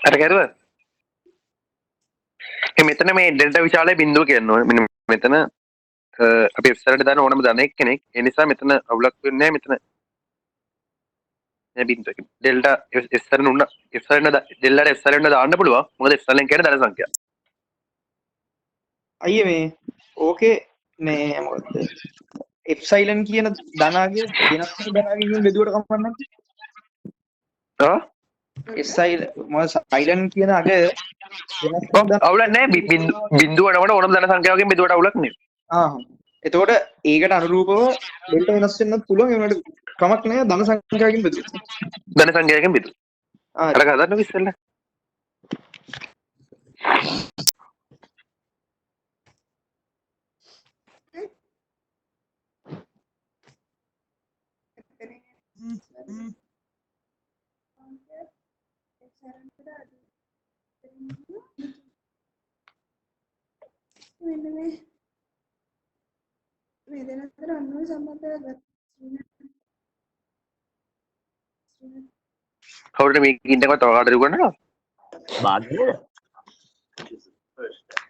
අර කරුවා මෙතන මේ ඩෙල්ටා විශාලයේ බිඳුව කියනවා. මෙන්න මෙතන අපි ඉස්සරහට දාන ඕනම ධන කෙනෙක්. ඒ නිසා මෙතන අවුලක් වෙන්නේ නැහැ මෙතන. මේ බිඳුව ඩෙල්ටා ඉස්සරහට උන්න ඩෙල්ටාට ඉස්සරහට දාන්න පුළුවන්. මොකද ඉස්සරහෙන් කියන්නේ ධන සංඛ්‍යාව. අයියේ මේ ඕකේ මේ මොකද එප්සයිලන් කියන ධනාගේ වෙනස් වෙන ධනාගේ කියන බෙදුවට කම්පන්න නැද්ද? ආ එප්සයිල් මොකද සයිලන් කියන අග වෙනස් වෙන අවුලක් නැහැ. බිඳුව නවන ඕනම ධන සංඛ්‍යාවකින් බෙදුවට අවුලක් නෙවෙයි. එතකොට ඒකට අනුරූපව ඩෙල්ටා වෙනස් වෙන්නත් පුළුවන්. ඒකට කමක් නැහැ ධන සංඛ්‍යාවකින් බෙදුවා. ධන සංඛ්‍යාවකින් බෙදුවා. අර කතාවක ඉස්සෙල්ලා කවුරුද මේක ඉන්නකව තව කාටද උගන්වනවා? භාග්‍යද? This is the first step.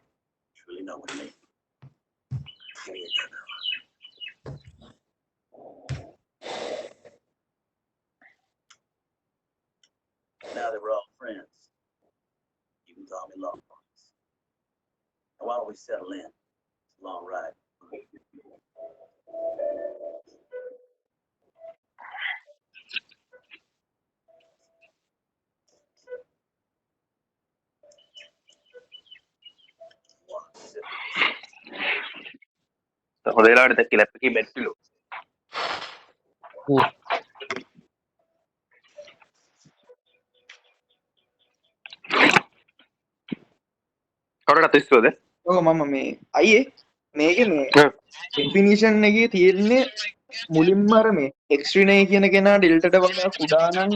It's really not what it is. Now that we're all friends, you can call me Longhorns. Now why don't we settle in? It's a long ride. හොඳ වෙලාවට දැක්ක ලැප් එකේ බැටරිලු. කවුරුද ඉස්සුවද? ඔව් මම මේ අයියේ මේකේ මේ ඩෙෆිනිෂන් එකේ තියෙන්නේ මුලින්ම අර මේ එක්ස්ට්‍රීනේ කියන කෙනා ඩෙල්ටාට වඩා කුඩා නම්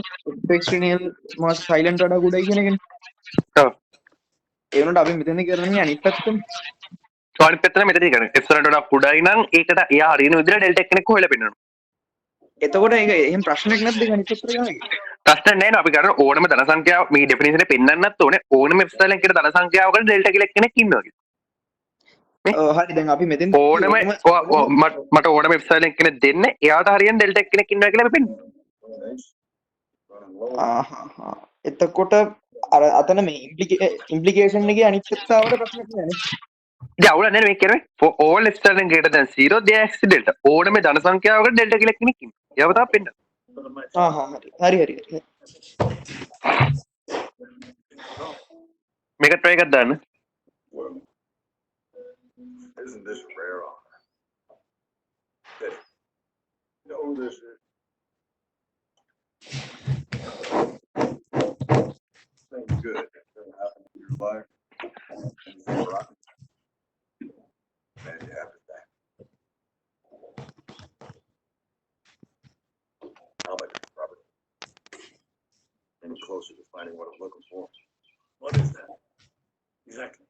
එක්ස්ට්‍රීනේල් මොකක් සයිලන්ට් වඩා කුඩායි කියන කෙනේ. ඔව්. ඒ වුණාට අපි මෙතන කරන්නේ අනිත් පැත්තනේ. අනිත් පැත්තට මෙතන කරන්නේ. එප්සලන්ට වඩා කුඩායි නම් ඒකට එයා හරියන විදිහට ඩෙල්ටා කෙනෙක් හොයලා පෙන්නනවා. එතකොට ඒක එහෙම ප්‍රශ්නයක් නැද්ද ඒක අනිත් පැත්තට ගානේ? ප්‍රශ්න නැහැ නේ. අපි කරන ඕනම ධන සංඛ්‍යාව මේ ඩෙෆිනිෂන් එකේ පෙන්නන්නත් ඕනේ. ඕනම එප්සලන් කියන ධන සංඛ්‍යාවකට ඩෙල්ටා කියලා කෙනෙක් ඉන්නවා කියලා. හරි දැන් අපි මෙතෙන් ඕනම මට ඕනම වෙබ්සයිට් එකක් කෙනෙක් දෙන්න එයාට හරියන ඩෙල්ටා කෙනෙක් ඉන්නවා කියලා අපි පෙන්නනවා. එතකොට අර අතන මේ ඉම්ප්ලිකේෂන් එකේ අනිත් පැත්තවට ප්‍රශ්නයක් නෑ නේ. ඉතින් අවුල නැහැ මේ කියන්නේ for all epsilon greater than 0 there is delta ඕනම ධන සංඛ්‍යාවකට ඩෙල්ටා කියලා කෙනෙක් ඉන්නවා. ඒව තමයි පෙන්නනවා. හරි මේක try එකක් දාන්න. Isn't this rare honor? Betty, you know who this is? Things good that happen in your life. Things that are rotten. Glad you have it back. How about this, Robert? Any closer to finding what I'm looking for? What is that? Exactly.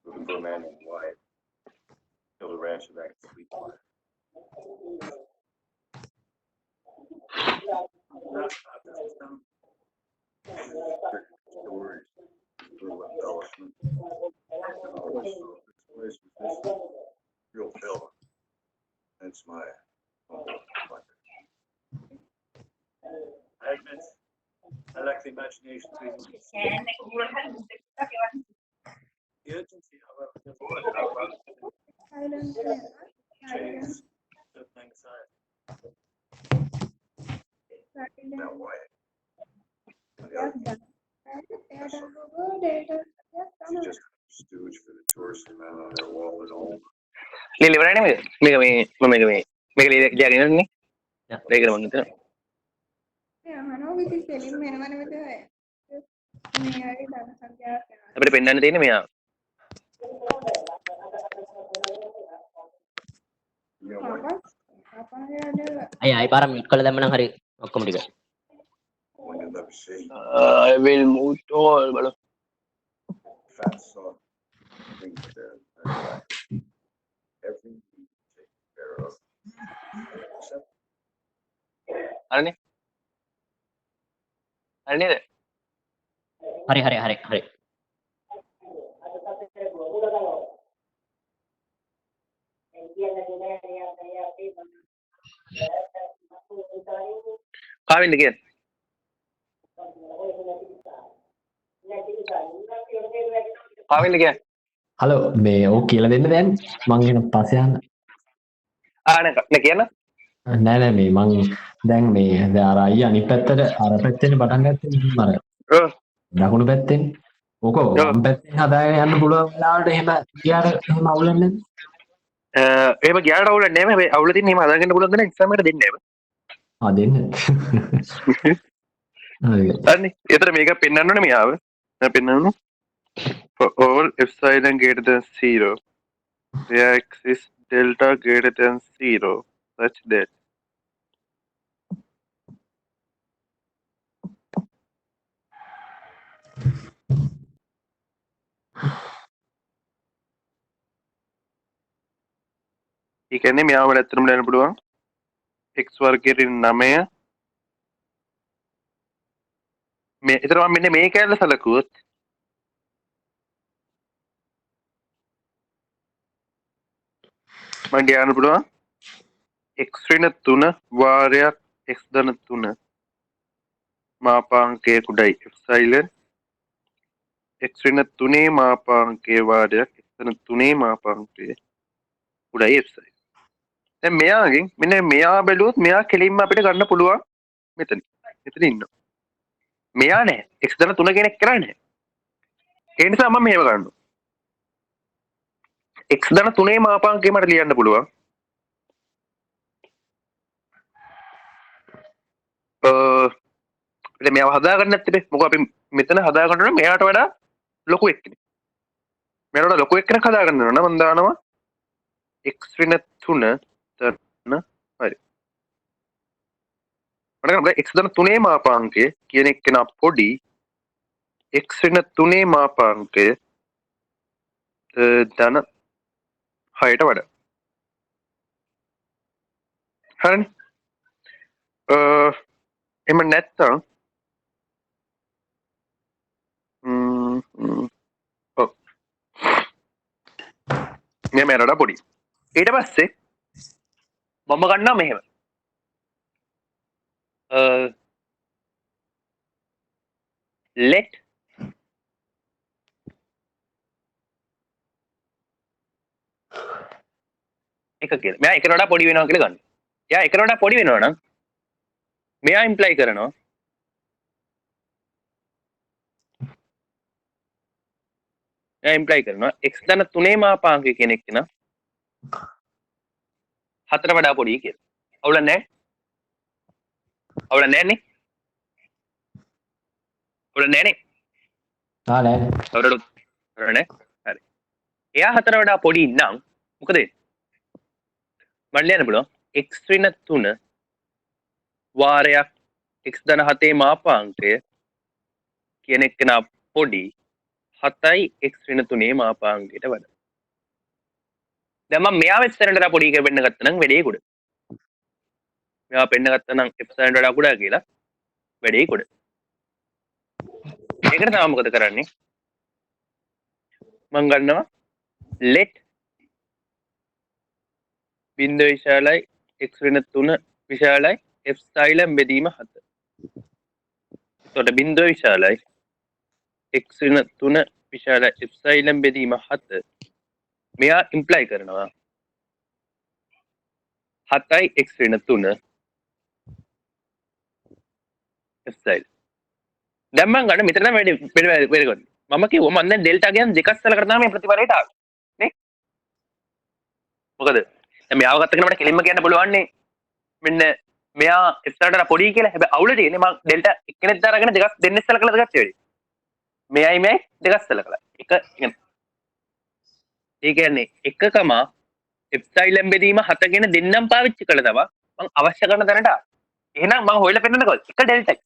Looking for a man named Wyatt. Killed a rancher back in Sweetwater. lack the imagination to even conceive. The urgency, however, doesn't change certain anxiety. Now why? She's just a stooge for the tourists and man on their wall at home. Lili berani මේක ජයගෙන නේ ඒක මම හිතනවා අපිට පෙන්වන්න තියෙන්නේ මෙයා අයි පාර මිට් කළ දැම්ම නම් හරි ඔක්කොම ටික When you'll never see. I will move all බලමු Fat son. Things that everything taken care of. Except අරනේ අරනේ හරි හරි හරි හරි කාවින්ද කියන්නේ කාවින්ද කියන්නේ හලෝ මේ ඕක කියලා දෙන්න දැන් මං එන පස්සේ යන්න නේ කියන්න නෑ නෑ මේ මං දැන් මේ දැන් අර අයියා අනිත් පැත්තට අර පැත්තෙන් පටන් ගත්තේ මම අර ඔව් දකුණු පැත්තෙන් ඕක වම් පැත්තෙන් හදාගෙන යන්න පුළුවන් වෙලාවට එහෙම ගියාට එහෙම අවුලක් නැද්ද එහෙම ගියාට අවුලක් නෑ මේ අවුල තියෙන්නේ එහෙම හදාගන්න පුළුවන් දෙන එක්සෑම් එකට දෙන්නේ ආ දෙන්න හරි හරිනේ ඒතර මේක පෙන්වන්න ඕනේ මෙයාව මම පෙන්වන්න for all epsilon greater than 0 there exists delta greater than 0 such that ඒ කියන්නේ මෙයාව ඇත්තටම දාන්න පුළුවන් x වර්ගයට 9 මේ ඒතර මම මෙන්න මේ කැලේ සලකුවොත් මම ගියාන පුළුවන් x ඍණ 3 වාරයක් x ධන 3 මාපාංකයේ කුඩයි epsilon x ඍණ 3 මාපාංකයේ වාරයක් x ධන 3 මාපාංකයේ කුඩයි epsilon දැන් මෙයාගෙන් මෙන්න මෙයා බැලුවොත් මෙයා කෙලින්ම අපිට ගන්න පුළුවන් මෙතන ඉන්නවා මෙයා නෑ x ධන 3 කෙනෙක් කරන්නේ ඒ නිසා මම මෙහෙම ගන්නවා x ධන 3 මාපාංකය මට ලියන්න පුළුවන් ඉතින් මෙයාව හදාගන්න නැත්තේ මොකද අපි මෙතන හදාගන්න ඕනේ මෙයාට වඩා ලොකු එක්කෙනෙක් මෙයාට වඩා ලොකු එක්කෙනෙක් හදාගන්න ඕන මම දානවා x ඍණ 3 ධන හරි මට x ධන 3 මාපාංකය කියන එක්කෙනා පොඩි x ඍණ 3 මාපාංකය ධන 6ට වඩා හරිනේ එහෙම නැත්තම් ඔව් මෙයාට පොඩි ඊට පස්සේ මම ගන්නවා මෙහෙම let එක කියලා මෙයා එකට වඩා පොඩි වෙනවා කියලා ගන්න. එයා එකට වඩා පොඩි වෙනවා නම් මෙයා ඉම්ප්ලයි කරනවා x ධන 3 මාපාංකය කියන එක නා 4 වඩා පොඩි කියලා. අවුල නැහැ. අවුල නැහැ නේ. අවුල නැහැ නේ. ආ නෑ අවුල නැහැ. හරි. එයා 4 වඩා පොඩි නම් මොකද වෙන්නේ? මට ලියන්න පුළුවන් x ඍණ 3 වාරයක් x ධන 7 මාපාංකය කියන එක නා පොඩි 7යි x ඍණ 3 මාපාංකයට වඩා. දැන් මම මෙයාව epsilon වඩා පොඩි කියලා පෙන්න ගත්තා නම් වැඩේ කුඩ. මෙයාව පෙන්න ගත්තා නම් epsilon වඩා කුඩා කියලා වැඩේ කුඩ. ඒකට තමයි මොකද කරන්නේ? මම ගන්නවා let බින්දුව විශාලයි x ඍණ 3 විශාලයි epsilon බෙදීම 7. එතකොට බිඳුව විශාලයි x ඍණ 3 විශාලයි එප්සයිලන් බෙදීම 7 මෙයා ඉම්ප්ලයි කරනවා 7යි x ඍණ 3 එප්සයිල් දැන් මම ගන්න මෙතන වැඩි ගන්න මම කිව්වා මම දැන් ඩෙල්ටා කියන දෙකක් සැල කරනවා මේ ප්‍රතිපලයට ආවේ නේ මොකද දැන් මෙයාව ගත්තගෙන මට කෙලින්ම කියන්න පුළුවන් නේ මෙන්න මෙයා එප්සයිලට පොඩි කියලා හැබැයි අවුල තියෙන්නේ මම ඩෙල්ටා එක්කෙනෙක් දාගෙන දෙකක් දෙන්නෙක් සැල කළාද ගත්තේ වැඩි මෙයයි දෙකක් සැල කළා එක ඒ කියන්නේ 1, එප්සයිලන් බෙදීම 7 කියන දෙන්නම් පාවිච්චි කළා තමයි මම අවශ්‍ය කරන තැනට ආවේ. එහෙනම් මම හොයලා පෙන්නන්නකෝ එක ඩෙල්ටා.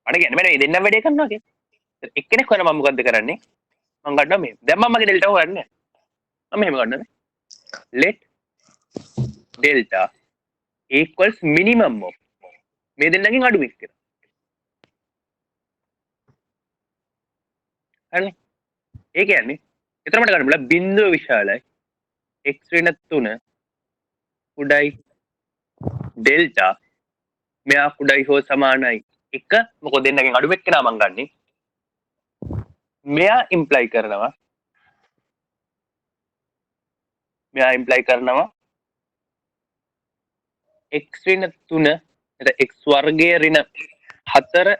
අර කියන්නේ මම මේ දෙන්නම් වැඩේ කරනවා කියන්නේ. එක්කෙනෙක් හොයන මම මොකද්ද කරන්නේ? මම ගන්නවා මේ. දැන් මම මගේ ඩෙල්ටා හොයන්නේ. මම මෙහෙම ගන්නවා. let delta equals minimum of මේ දෙන්නගෙන් අඩු වෙක් කියලා. හරිනේ. ඒ කියන්නේ එතන මට ගන්න බලා බිඳුව විශාලයි x ඍණ 3 කුඩයි ඩෙල්ටා මෙයා කුඩයි හෝ සමානයි 1 මොකද දෙන්නගෙන් අඩු වෙක් කෙනා මං ගන්නෙ මෙයා ඉම්ප්ලයි කරනවා x ඍණ 3 එතන x වර්ගයේ ඍණ 4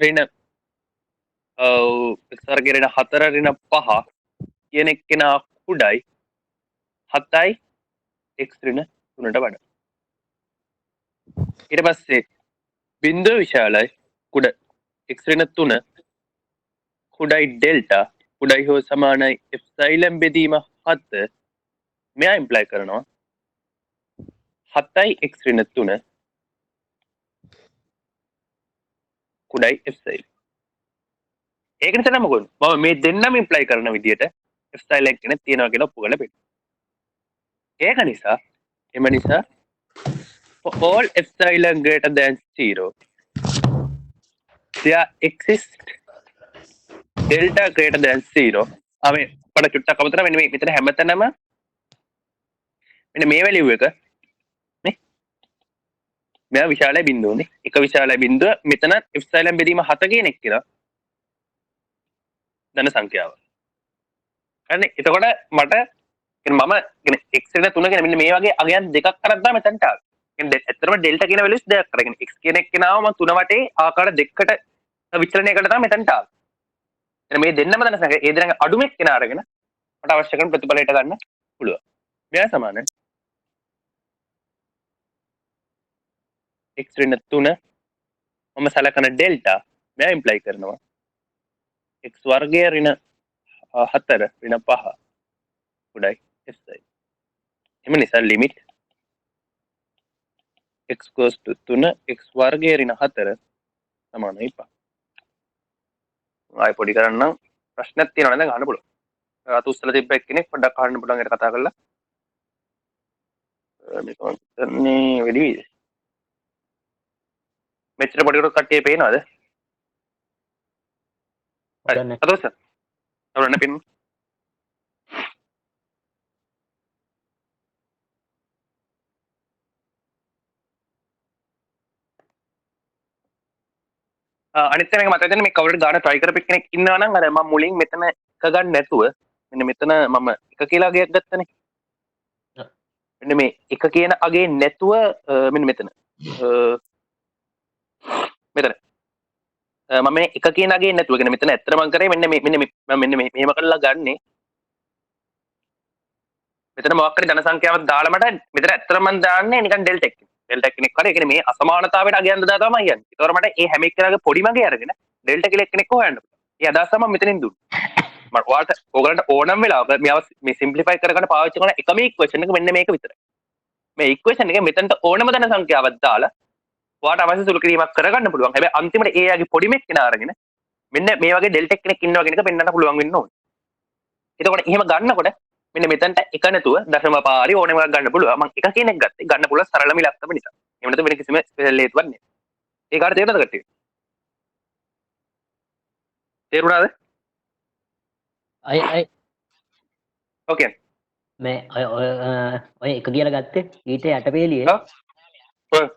ඍණ x වර්ගයේ ඍණ 4 ඍණ 5 කියන එක්කෙනා කුඩයි 7යි x ඍණ 3ට වඩා ඊට පස්සේ බිඳුව විශාලයි කුඩ x ඍණ 3 කුඩයි ඩෙල්ටා කුඩයි හෝ සමානයි එප්සයිලන් බෙදීම 7 මෙයා ඉම්ප්ලයි කරනවා 7යි x ඍණ 3 කුඩයි එප්සයිලන් ඒක නිසා නම් මොකද මම මේ දෙන්නම ඉම්ප්ලයි කරන විදිහට එප්සයිලන් කෙනෙක් තියනවා කියලා ඔප්පු කරලා පෙන්නනවා ඒක නිසා එම නිසා for all epsilon greater than 0 there exists delta greater than 0 අපි පොඩ චුට්ටක් අමතර මෙන්න මේ මෙතන හැමතැනම මෙන්න මේ වැලියු එක නේ මෙයා විශාලයි බිඳුවනේ එක විශාලයි බිඳුව මෙතන epsilon බෙදීම 7 කියන එක කියලා ධන සංඛ්‍යාව හරිනේ එතකොට මට මම x ඍණ 3 කියන මෙන්න මේ වගේ අගයන් දෙකක් කරක් දාලා මෙතනට ආවා. කියන්නේ ඇත්තටම ඩෙල්ටා කියන වැලියුස් දෙකක් කරගෙන x කියන එක්කෙනාව මම 3 වටේ ආකාර දෙකකට විචලනය කළා තමයි මෙතනට ආවේ. එතන මේ දෙන්නම දන්න සංඛ්‍යා ඒ දෙන්නගේ අඩුම එක්කෙනා අරගෙන මට අවශ්‍ය කරන ප්‍රතිඵලයට ගන්න පුළුවන්. මෙයා සමාන x ඍණ 3 මම සලකන ඩෙල්ටා මෙයා ඉම්ප්ලයි කරනවා x වර්ගයේ ඍණ 4 ඍණ 5 කුඩයි එප්සයිලන් එම නිසා limit x goes to 3 x වර්ගයේ ඍණ 4 සමානයි 5 ආයි පොඩි කරන්නම් ප්‍රශ්නයක් තියෙනවා නේද අහන්න පුළුවන් අත උස්සලා තිබ්බ එක්කෙනෙක් පොඩ්ඩක් අහන්න පුළුවන් ඒක කතා කරලා මේක මේ වෙඩි මෙච්චර පොඩි කොට කට්ටිය පේනවද හරි අත උස්ස අවරන්න පින් අනිත් එක මතක තියෙන මේ කවුරුද ගාන try කරපු කෙනෙක් ඉන්නවා නම් අර මම මුලින් මෙතන එක ගන්න නැතුව මෙන්න මෙතන මම එක කියලා අගයක් ගත්තනේ මෙන්න මේ එක කියන අගේ නැතුව මෙන්න මෙතන මම මේ එක කියන අගේ නැතුව කියන මෙතන ඇත්තට මම කරේ මෙන්න මේ මෙහෙම කරලා ගන්නේ මෙතන මොකක් හරි ධන සංඛ්‍යාවක් දාලා මට මෙතන ඇත්තට මම දාන්නේ නිකන් ඩෙල්ටා එක ඩෙල්ටා කෙනෙක් කරේ ඒ කියන්නේ මේ අසමානතාවයට අගයන් දා තමයි යන්නේ. ඒතකොට මට මේ හැම එක්කෙනාගේ පොඩි මගේ අරගෙන ඩෙල්ටා කියලා එක්කෙනෙක් හොයන්න පුළුවන්. ඒ අදහස තමයි මෙතනින් දුන්නේ. මම ඔයාලට ඕගලන්ට ඕනම වෙලාවක මේ සිම්ප්ලිෆයි කරගන්න පාවිච්චි කරන එකම ඉක්වේෂන් එක මෙන්න මේක විතරයි. මේ ඉක්වේෂන් එකේ මෙතනට ඕනම ධන සංඛ්‍යාවක් දාලා ඔයාලට අවශ්‍ය සුළු කිරීමක් කරගන්න පුළුවන්. හැබැයි අන්තිමට ඒ යාගේ පොඩි මෙක් කෙනා අරගෙන මෙන්න මේ වගේ ඩෙල්ටා කෙනෙක් ඉන්නවා කියන එක පෙන්වන්න පුළුවන් වෙන්න ඕනේ. එතකොට එහෙම ගන්නකොට මෙන්න මෙතනට එක නැතුව දශම පාරි ඕනෙම එකක් ගන්න පුළුවන්. මම එක කෙනෙක් ගත්තේ ගන්න පුළුවන් සරලම ඉලක්කම නිසා. එහෙම නැත්නම් වෙන කිසිම ස්පෙෂල් හේතුවක් නැහැ. ඒකට තේරුණාද කට්ටිය? තේරුණාද? අය ඕකේ. මේ ඔය එක කියලා ගත්තේ ඊට යටපේලියේ ඔව්.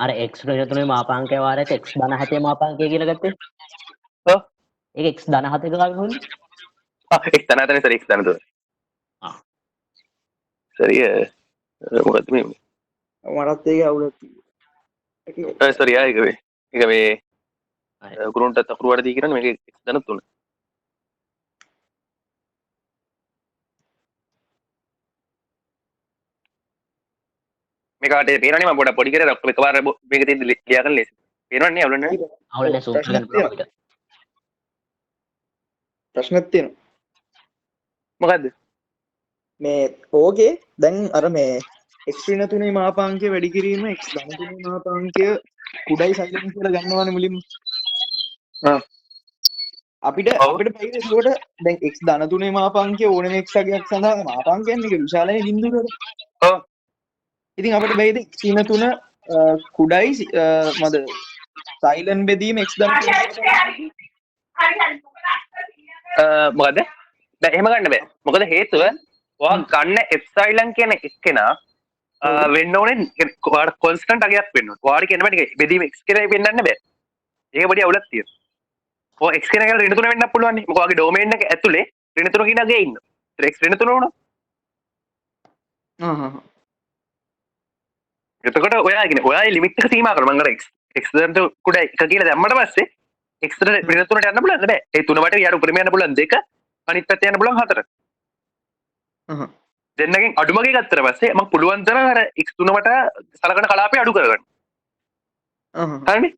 අර x තුනේ මාපාංකය වාරයට x ධන 7 මාපාංකය කියලා ගත්තේ. ඔව්. ඒක x ධන 7 ගාව හොන්නේ. එක් තැනතනේ සර් එක් තැනතෝ. ආ. සරිය මොකද මේ මටත් ඒක අවුලක් තියෙනවා. සරිය ඒක මේ ඒක මේ හරි. ගුරුන්ට තකුරු වඩදී කියන මේක එක් තැන තුන. මේකට පේනවනේ මම පොඩි කරේ එකපාර මේක තියෙන ලියා කරලා ලේසි. පේනවනේ අවුල නැහැ. අවුල නැහැ zoom කරගන්න පුළුවන් අපිට. ප්‍රශ්නක් තියෙනවා. මොකද්ද? මේ ඕකේ දැන් අර මේ x ඍණ 3 මාපාංකය වැඩි කිරීම x ධන 3 මාපාංකය කුඩයි සයිලන්ට් කියලා ගන්නවානේ මුලින්ම. අපිට බැයිද ඒකට දැන් x ධන 3 මාපාංකය ඕනම x අගයක් සඳහා මාපාංකයන් එක විශාලයි බිඳුවකට. ඔව්. ඉතින් අපිට බැයිද x ඍණ 3 කුඩයි මද සයිලන්ට් බෙදීම x ධන 3 මොකද? දැන් එහෙම ගන්න බෑ. මොකද හේතුව ඔයා ගන්න එප්සයිලන් කියන එක්කෙනා වෙන්න ඕනේ ඔයාට කොන්ස්ටන්ට් අගයක් වෙන්න ඕනේ. ඔයාට කියන බෑ ටික බෙදීම x කියලා වෙන්නන්න බෑ. ඒක පොඩි අවුලක් තියෙනවා. ඔය x කියන එක ඍණ 3 වෙන්නත් පුළුවන් නේ. මොකද ඔයාගේ ඩොමේන් එක ඇතුලේ ඍණ 3 කියන අගේ ඉන්නවා. ඒත් x ඍණ 3 වුණා. එතකොට ඔයා කියන්නේ ඔයාගේ ලිමිට් එක සීමා කරනවා. මම අර x දැන් කුඩ එක කියලා දැම්මට පස්සේ x ඍණ 3ට යන්න පුළුවන් නෑ. ඒ තුන වට යාට උපරිම යන්න පුළුවන් 2 අනිත් පැත්තේ යන්න පුළුවන් 4. දෙන්නගෙන් අඩුමගේ ගත්තට පස්සේ මම පුළුවන් තරම් අර x3 වට සලකන කලාපය අඩු කරගන්න. හරිනේ?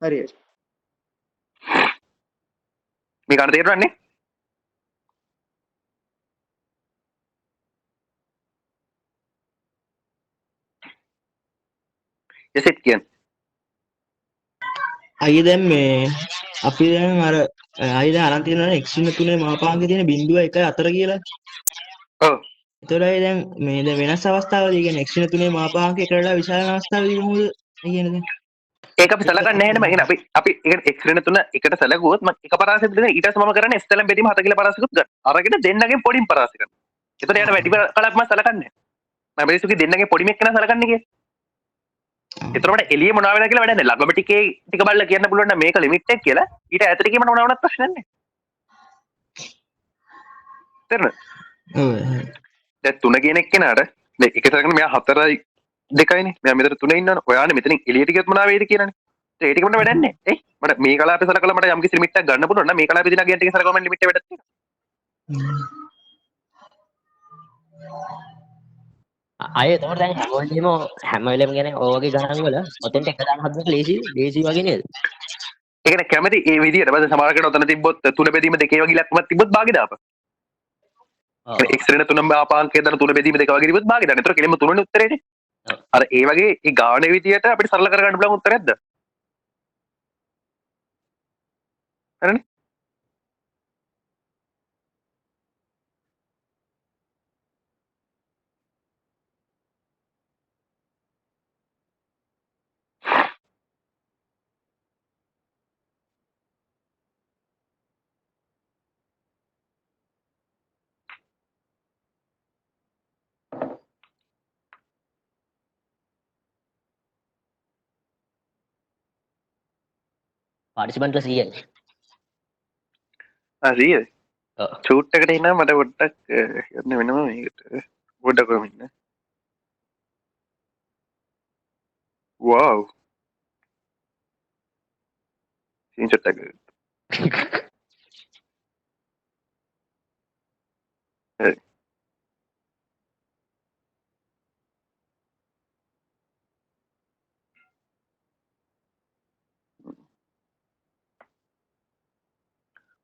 හරියට. මේ ගන්න තේරුණානේ? එසෙත් කියන්නේ. අයිය දැන් මේ අපි දැන් අර අයිය දැන් අරන් තියෙනවනේ x ඍණ 3 මාපාංකේ තියෙන 0.1 කියලා. ඔව්. ඒතරයි දැන් මේ දැන් වෙනස් අවස්ථාවලදී කියන්නේ x ඍණ 3 මාපාංකේ එකට වඩා විශාල අවස්ථාවලදී කොහොමද කියන්නේ දැන්? ඒක අපි සලකන්නේ නැහැ නේද? මම අපි ඒක x ඍණ 3 එකට සැලකුවොත් මම එක පරාසයක් දෙන ඊට පස්සේ මම කරන්නේ s තලම් බෙදීම 7 කියලා පරාසයකුත් ගන්න. අරගෙන දෙන්නගෙන් පොඩිම පරාසය කරනවා. ඒතකොට යාට වැඩි කලක් මම සලකන්නේ නැහැ. මම බෙදීසුකේ දෙන්නගෙන් පොඩිම එක්කන සලකන්නේ කියලා. ඒතර මට එළිය මොනවා වෙලා කියලා වැඩක් නැහැ. ළඟම ටිකේ ටික බලලා කියන්න පුළුවන් නම් මේක ලිමිට් එක කියලා. ඊට ඈතට ගියම මොනවා වුණත් ප්‍රශ්නයක් නැහැ. තේරුණාද? ඔව්. දැන් 3 කියන එක්කෙනාට දැන් එක සැරකට මෙයා 4යි 2යිනේ. මෙයා මෙතන 3 ඉන්නවනේ. ඔයානේ මෙතනින් එළියට ගියොත් මොනවා වෙයිද කියලානේ. ඒ ටික මට වැඩක් නැහැ. එයි මට මේ කලාපේ සලකලා මට යම් කිසි ලිමිට් එකක් ගන්න පුළුවන් නම් මේ කලාපේ දින අගයන් ටික සලකවම ලිමිට් එක වැඩක් තියෙනවා. අය එතකොට දැන් හැම වෙලේම කියන්නේ ඔය වගේ ගණන් වල ඔතෙන්ට එක දාන හදන්න ලේසි වගේ නේද? ඒ කියන්නේ කැමති ඒ විදියට බද සමහරකට ඔතන තිබ්බොත් 3 බෙදීම 2 වගේ ඉලක්කමක් තිබ්බොත් භාගෙ දාපන්. x ඍණ 3 මාපාංකය දාන 3 බෙදීම 2 වගේ තිබ්බොත් භාගෙ දාන්න. ඒතර කෙලින්ම 3 නේ උත්තරේනේ. අර ඒ වගේ ඒ ගානේ විදියට අපිට සරල කරගන්න පුළුවන් උත්තරයක්ද? හරිනේ? පාටිසිපන්ට්ලා 100යි. හරි. ඔව්. ෂූට් එකට එනවා මට පොඩ්ඩක් යන්න වෙනවා මේකට. පොඩ්ඩක් කොහොම ඉන්න. වව්. ස්ක්‍රීන්ෂොට් එක. හරි.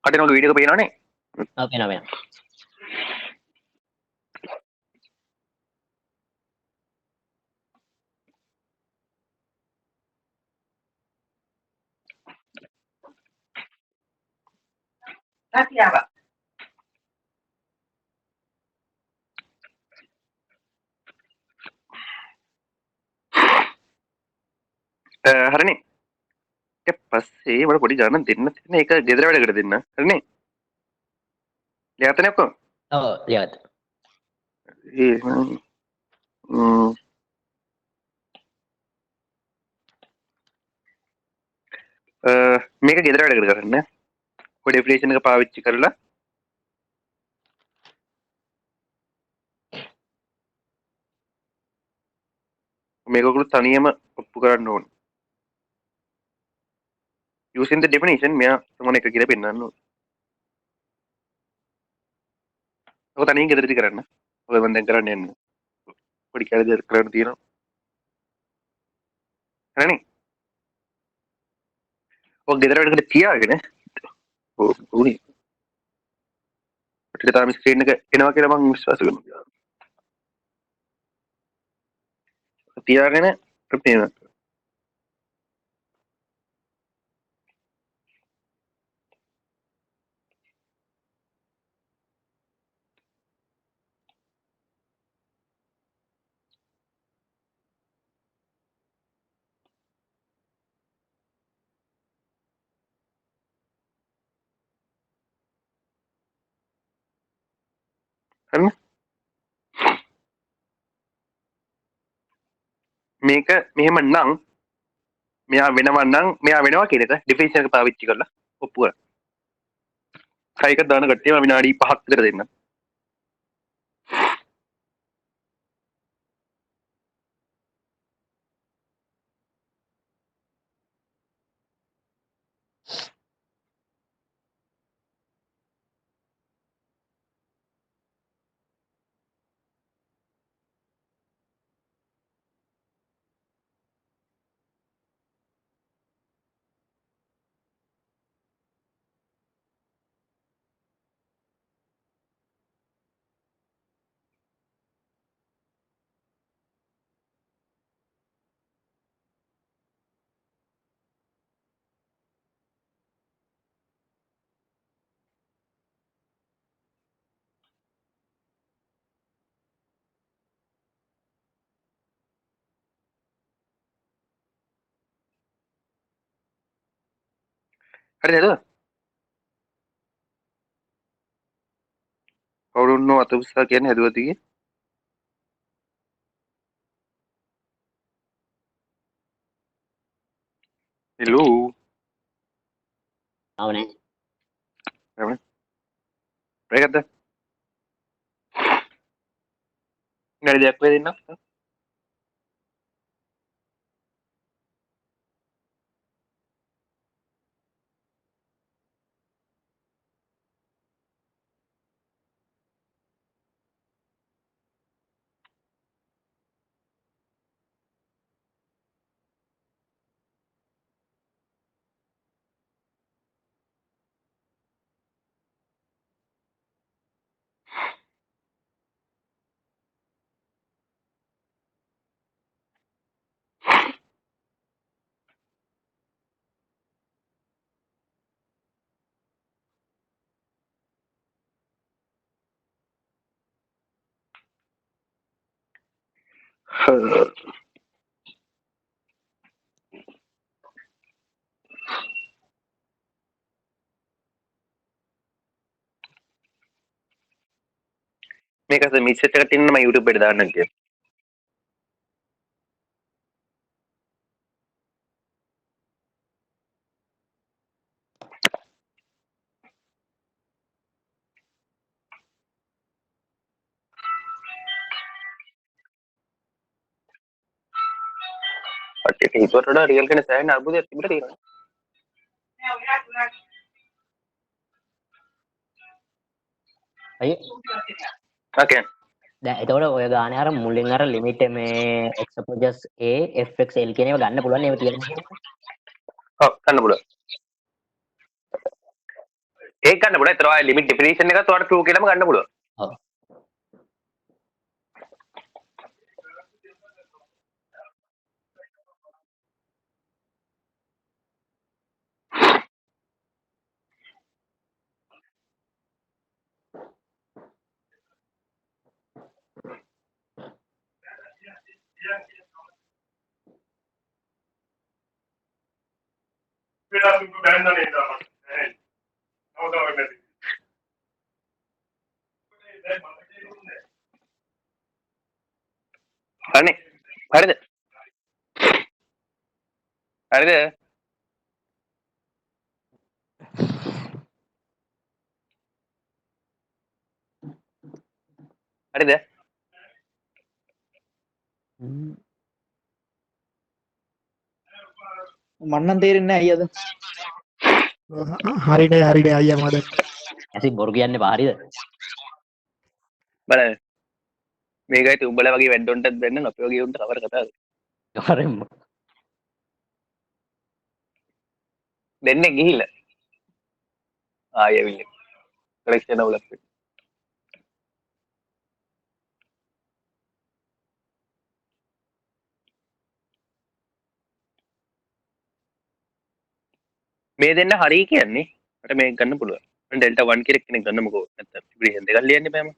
කටිනෝගේ වීඩියෝ එක පේනවනේ. ඔව් වෙනවා. Gracias. හරිනේ. ඊට පස්සේ මට පොඩි ගණන් දෙන්න තියෙන එක ගෙදර වැඩකට දෙන්න. හරිනේ. ලියාතනේ ඔක්කොම. ඔව් ලියවත්. ඒ මේක ගෙදර වැඩ කරන්න කොඩ ඩෙෆිනේෂන් එක පාවිච්චි කරලා මේකකුළු තනියම ඔප්පු කරන්න ඕන using the definition මෙයා මොන එක කියලා පෙන්වන්න ඕන ඔක තනියෙන් ගෙදරදී කරන්න ඔය මම දැන් කරන්න යන්නේ පොඩි කැලේ දෙයක් කරන්න තියෙනවා හරිනේ ඔය ගෙදර වැඩකට තියාගෙන උනේ ටික තාම ස්ක්‍රීන් එක එනවා කියලා මම විශ්වාස කරනවා තියාගෙන ප්‍රේම හරිනේ මේක මෙහෙම නම් මෙයා වෙනවා නම් මෙයා වෙනවා කියන එක ඩිෆිනිෂන් එක පාවිච්චි කරලා ඔප්පු කරන්න. කයික දාන කට්ටිය මම විනාඩි 5ක් විතර දෙන්න. හරි නේද? කවුරුන්නෝ අත උස්සා කියන්නේ හදුවද කියේ? හෙලෝ. අවනේ. එවනේ. මේකද? නේද දෙයක් වෙ දෙන්න. මේක අද මිස් එකකට ඉන්න මම YouTube එකට දාන්නම් කියලා. ඒක හිතුවට වඩා රියල් කෙනෙක් සෑහෙන අර්බුදයක් තිබිලා තියෙනවා. අයියේ ඕකේ. දැන් එතකොට ඔය ගානේ අර මුලින් අර ලිමිට් මේ exposures a fxl කියන ඒවා ගන්න පුළුවන් ඒවා තියෙනවා. ඔව් ගන්න පුළුවන්. ඒක ගන්න පුළුවන්. ඒතර ඔය ලිමිට් ඩෙෆිනිෂන් එකත් ඔයාලට true කියලාම ගන්න පුළුවන්. ඔව්. හරිනේ. හරිද? හරිද? හරිද? මන්නම් තේරෙන්නේ නැහැ අයියද? හරිනේ අයියා මට ඇසින් බොරු කියන්න එපා හරිද? බලන්න මේකයි උඹලා වගේ වැඩොන්ටත් දෙන්න අපේ වගේ උන්ට කවර කතාවද? හරිම දෙන්නේ ගිහිල්ලා ආයෙවිල්ල කලෙක්ෂන් අවුලක් වෙන්න. මේ දෙන්න හරි කියන්නේ මට මේක ගන්න පුළුවන්. මම ඩෙල්ටා 1 කෙනෙක් ගන්නමුකෝ. නැත්නම් ඉබ්‍රහීම් දෙකක් ලියන්න බෑම.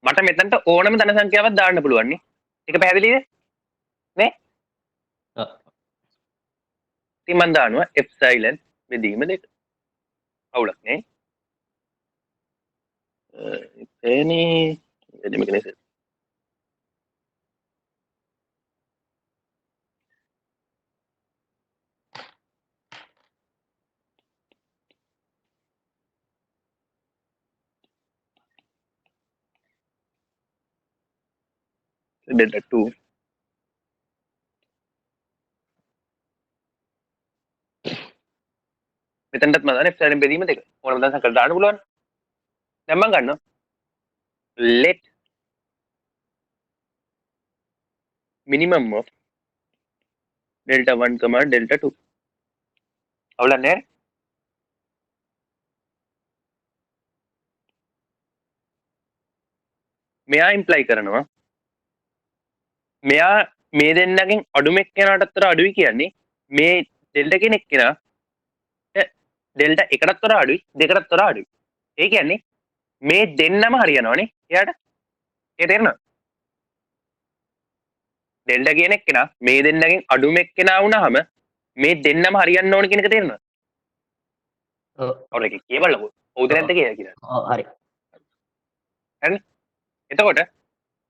මට මෙතනට ඕනම ධන සංඛ්‍යාවක් දාන්න පුළුවන් නේ. ඒක පැහැදිලිද? නේ? ඔව්. ඉතින් මම දානවා එප්සයිලන් බෙදීම 2. අවුලක් නේ. එනේ එදිම කෙනෙක්. Delta 2 මෙතනටත් මම දාන්නේ එප්සයිලන් බෙදීම 2 ඕනම ධන සංඛ්‍යාවක් දාන්න පුළුවන්. දැන් මම ගන්නවා let minimum of delta 1 comma delta 2 අවුලක් නැහැ. මෙයා ඉම්ප්ලයි කරනවා මෙයා මේ දෙන්නගෙන් අඩුම එක්කෙනාට අතර අඩුයි කියන්නේ මේ ඩෙල්ටා කෙනෙක් කෙනා ඩෙල්ටා එකටත් වඩා අඩුයි දෙකටත් වඩා අඩුයි. ඒ කියන්නේ මේ දෙන්නම හරියනවනේ එයාට. ඒ තේරෙනවද? ඩෙල්ටා කියන එක්කෙනා මේ දෙන්නගෙන් අඩුම එක්කෙනා වුණාම මේ දෙන්නම හරියන්න ඕන කියන එක තේරෙනවද? ඔව්. ඔව් ඒක කියවලකෝ. ඔව්ද නැද්ද කියලා. ඔව් හරි. හරිනේ. එතකොට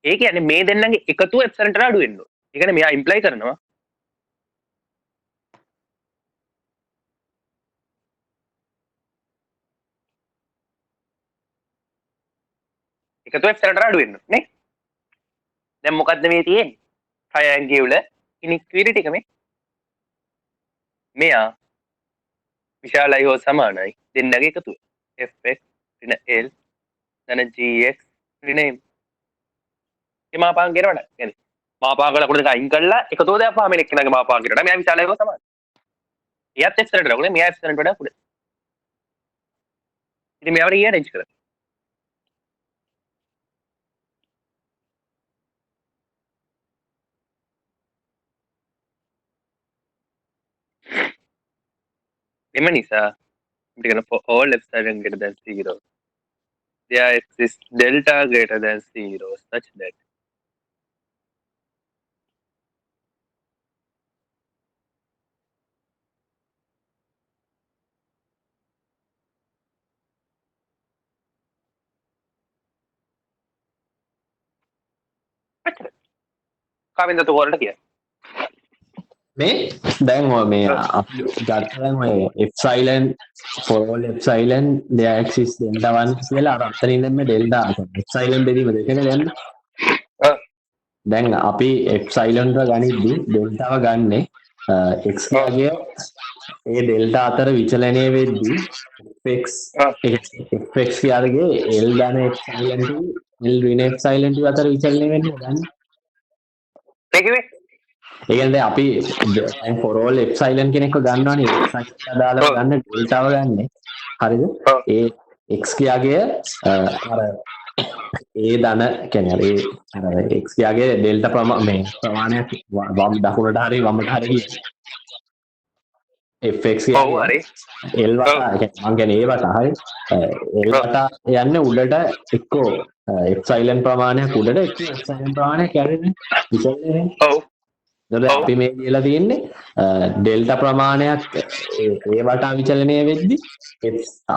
ඒ කියන්නේ මේ දෙන්නගේ එකතුව එප්සලන්ට් වල අඩු වෙන්න ඕන. ඒ කියන්නේ මෙයා ඉම්ප්ලයි කරනවා එකතුව එප්සලන්ට් වල අඩු වෙන්න ඕන නේ. දැන් මොකද්ද මේ තියෙන්නේ? ට්‍රයැන්ගියුලර් ඉනික්විලිටි එක මේ. මෙයා විශාලයි හෝ සමානයි දෙන්නගේ එකතුව. fx ඍණ l ධන gx ඍණ m. මේ මාපාංක කියන වඩා يعني මාපාංක ලකුණු දෙක අයින් කරලා එකතුව දාපුවාම මේ එක්කෙනාගේ මාපාංකයට වඩා මෙයා විශාලයි හෝ සමානයි. එයාත් එප්සලන්ට් ලකුණේ මෙයා එප්සලන්ට් වඩා කුඩා. ඉතින් මෙයාට ඊය රේන්ජ් කරා. එම නිසා අපිට කියන for all epsilon greater than 0 there exists delta greater than 0 such that Kavinda tu වලට කිය. මේ දැන් ඔය මේ අපි ගත්තා ඔය එප්සයිලන් for all epsilon there exists delta 1 කියලා අර අතනින් මේ delta එප්සයිලන් බෙදීම දෙකනේ දැන්. දැන් අපි එප්සයිලන් එක ගනිද්දි deltaව ගන්නෙ x වගේ ඒ delta අතර විචලනය වෙද්දී fx කියarge l ධන epsilon l ඍණ epsilon අතර විචලනය වෙන්නේ ගන්න. ඒ කිව්වේ ඒ කියන්නේ අපි දැන් for all epsilon කෙනෙක්ව ගන්නවනේ x දාලා ගන්න deltaව ගන්න. හරිද? ඒ x කියාගේ අර ඒ ධන කියන්නේ අර x කියාගේ delta ප්‍රමාණයක් වම් දකුණට හරි වමට හරි fx ඔව් හරි l වටා මම කියන්නේ ඒ වටා හරි l වටා යන්නේ උඩට එක්කෝ epsilon ප්‍රමාණයක් උඩට එක්කෝ epsilon ප්‍රමාණයක් යන්නේ විචලනය. ඔව් එතකොට අපි මේ කියලා තියෙන්නේ ඩෙල්ටා ප්‍රමාණයක් ඒ වටා විචලනය වෙද්දි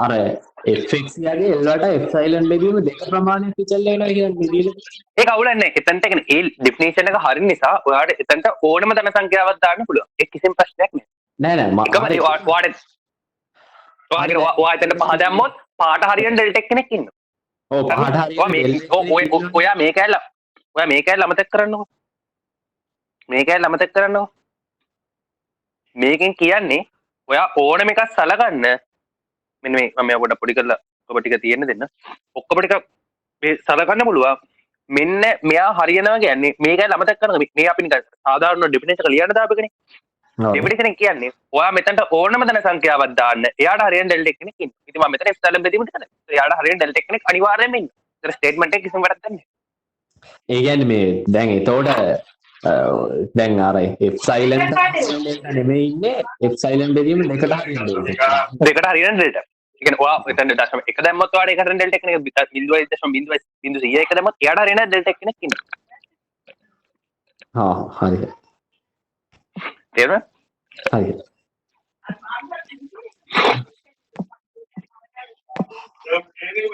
අර fx යගේ l වටා එප්සයිලන් බෙදීම දෙක ප්‍රමාණයක් විචලනය වෙනවා කියන්නේ දීලා. ඒක අවුලක් නැහැ. එතනට කියන්නේ ඒ ඩෙෆිනිෂන් එක හරිය නිසා ඔයාලට එතනට ඕනම ධන සංඛ්‍යාවක් දාන්න පුළුවන්. ඒක කිසිම ප්‍රශ්නයක් නෑ. නෑ එකම ඔයා එතන පහ දැම්මොත් පහට හරියන ඩෙල්ටා කෙනෙක් ඉන්නවා. ඔව් පහට හරියන ඔයා මේ කැල්ල අමතක කරන්නකෝ. මේකෙන් කියන්නේ ඔයා ඕනම එකක් සලකන්න මෙන්න මේ මම ඔයාලට පොඩි කරලා ඔබ ටික තියෙන්න දෙන්න. ඔක්කොම ටික මේ සලකන්න පුළුවන්. මෙන්න මෙයා හරියනවා කියන්නේ මේකයි අමතක කරන මේ අපි නිකන් සාධාරණ ඩෙෆිනිෂන් එක ලියන්න දාපෙකනේ. ඩෙෆිනිෂන් එක කියන්නේ ඔයා මෙතනට ඕනම ධන සංඛ්‍යාවක් දාන්න එයාට හරියන ඩෙල්ටා කෙනෙක් ඉන්නවා. ඉතින් මම මෙතන එප්සයිලන් බෙදීමට කරන්නේ. එයාට හරියන ඩෙල්ටා කෙනෙක් අනිවාර්යයෙන්ම ඉන්නවා. ඒතර ස්ටේට්මන්ට් එක කිසිම වැඩක් නැහැ. ඒ කියන්නේ මේ දැන් එතකොට දැන් අර එප්සයිලන් නෙමෙයි ඉන්නේ එප්සයිලන් බෙදීම දෙකට හරියන ඩෙල්ටා. දෙකට හරියන ඩෙල්ටා. ඒ කියන්නේ ඔයා එතන දශම 1 දැම්මොත් ඔයාට ඒකට ඩෙල්ටා කෙනෙක් 0.0.01 දැම්මොත් එයාට හරියන ඩෙල්ටා කෙනෙක් ඉන්නවා. හරි. තේරුණා? හරි.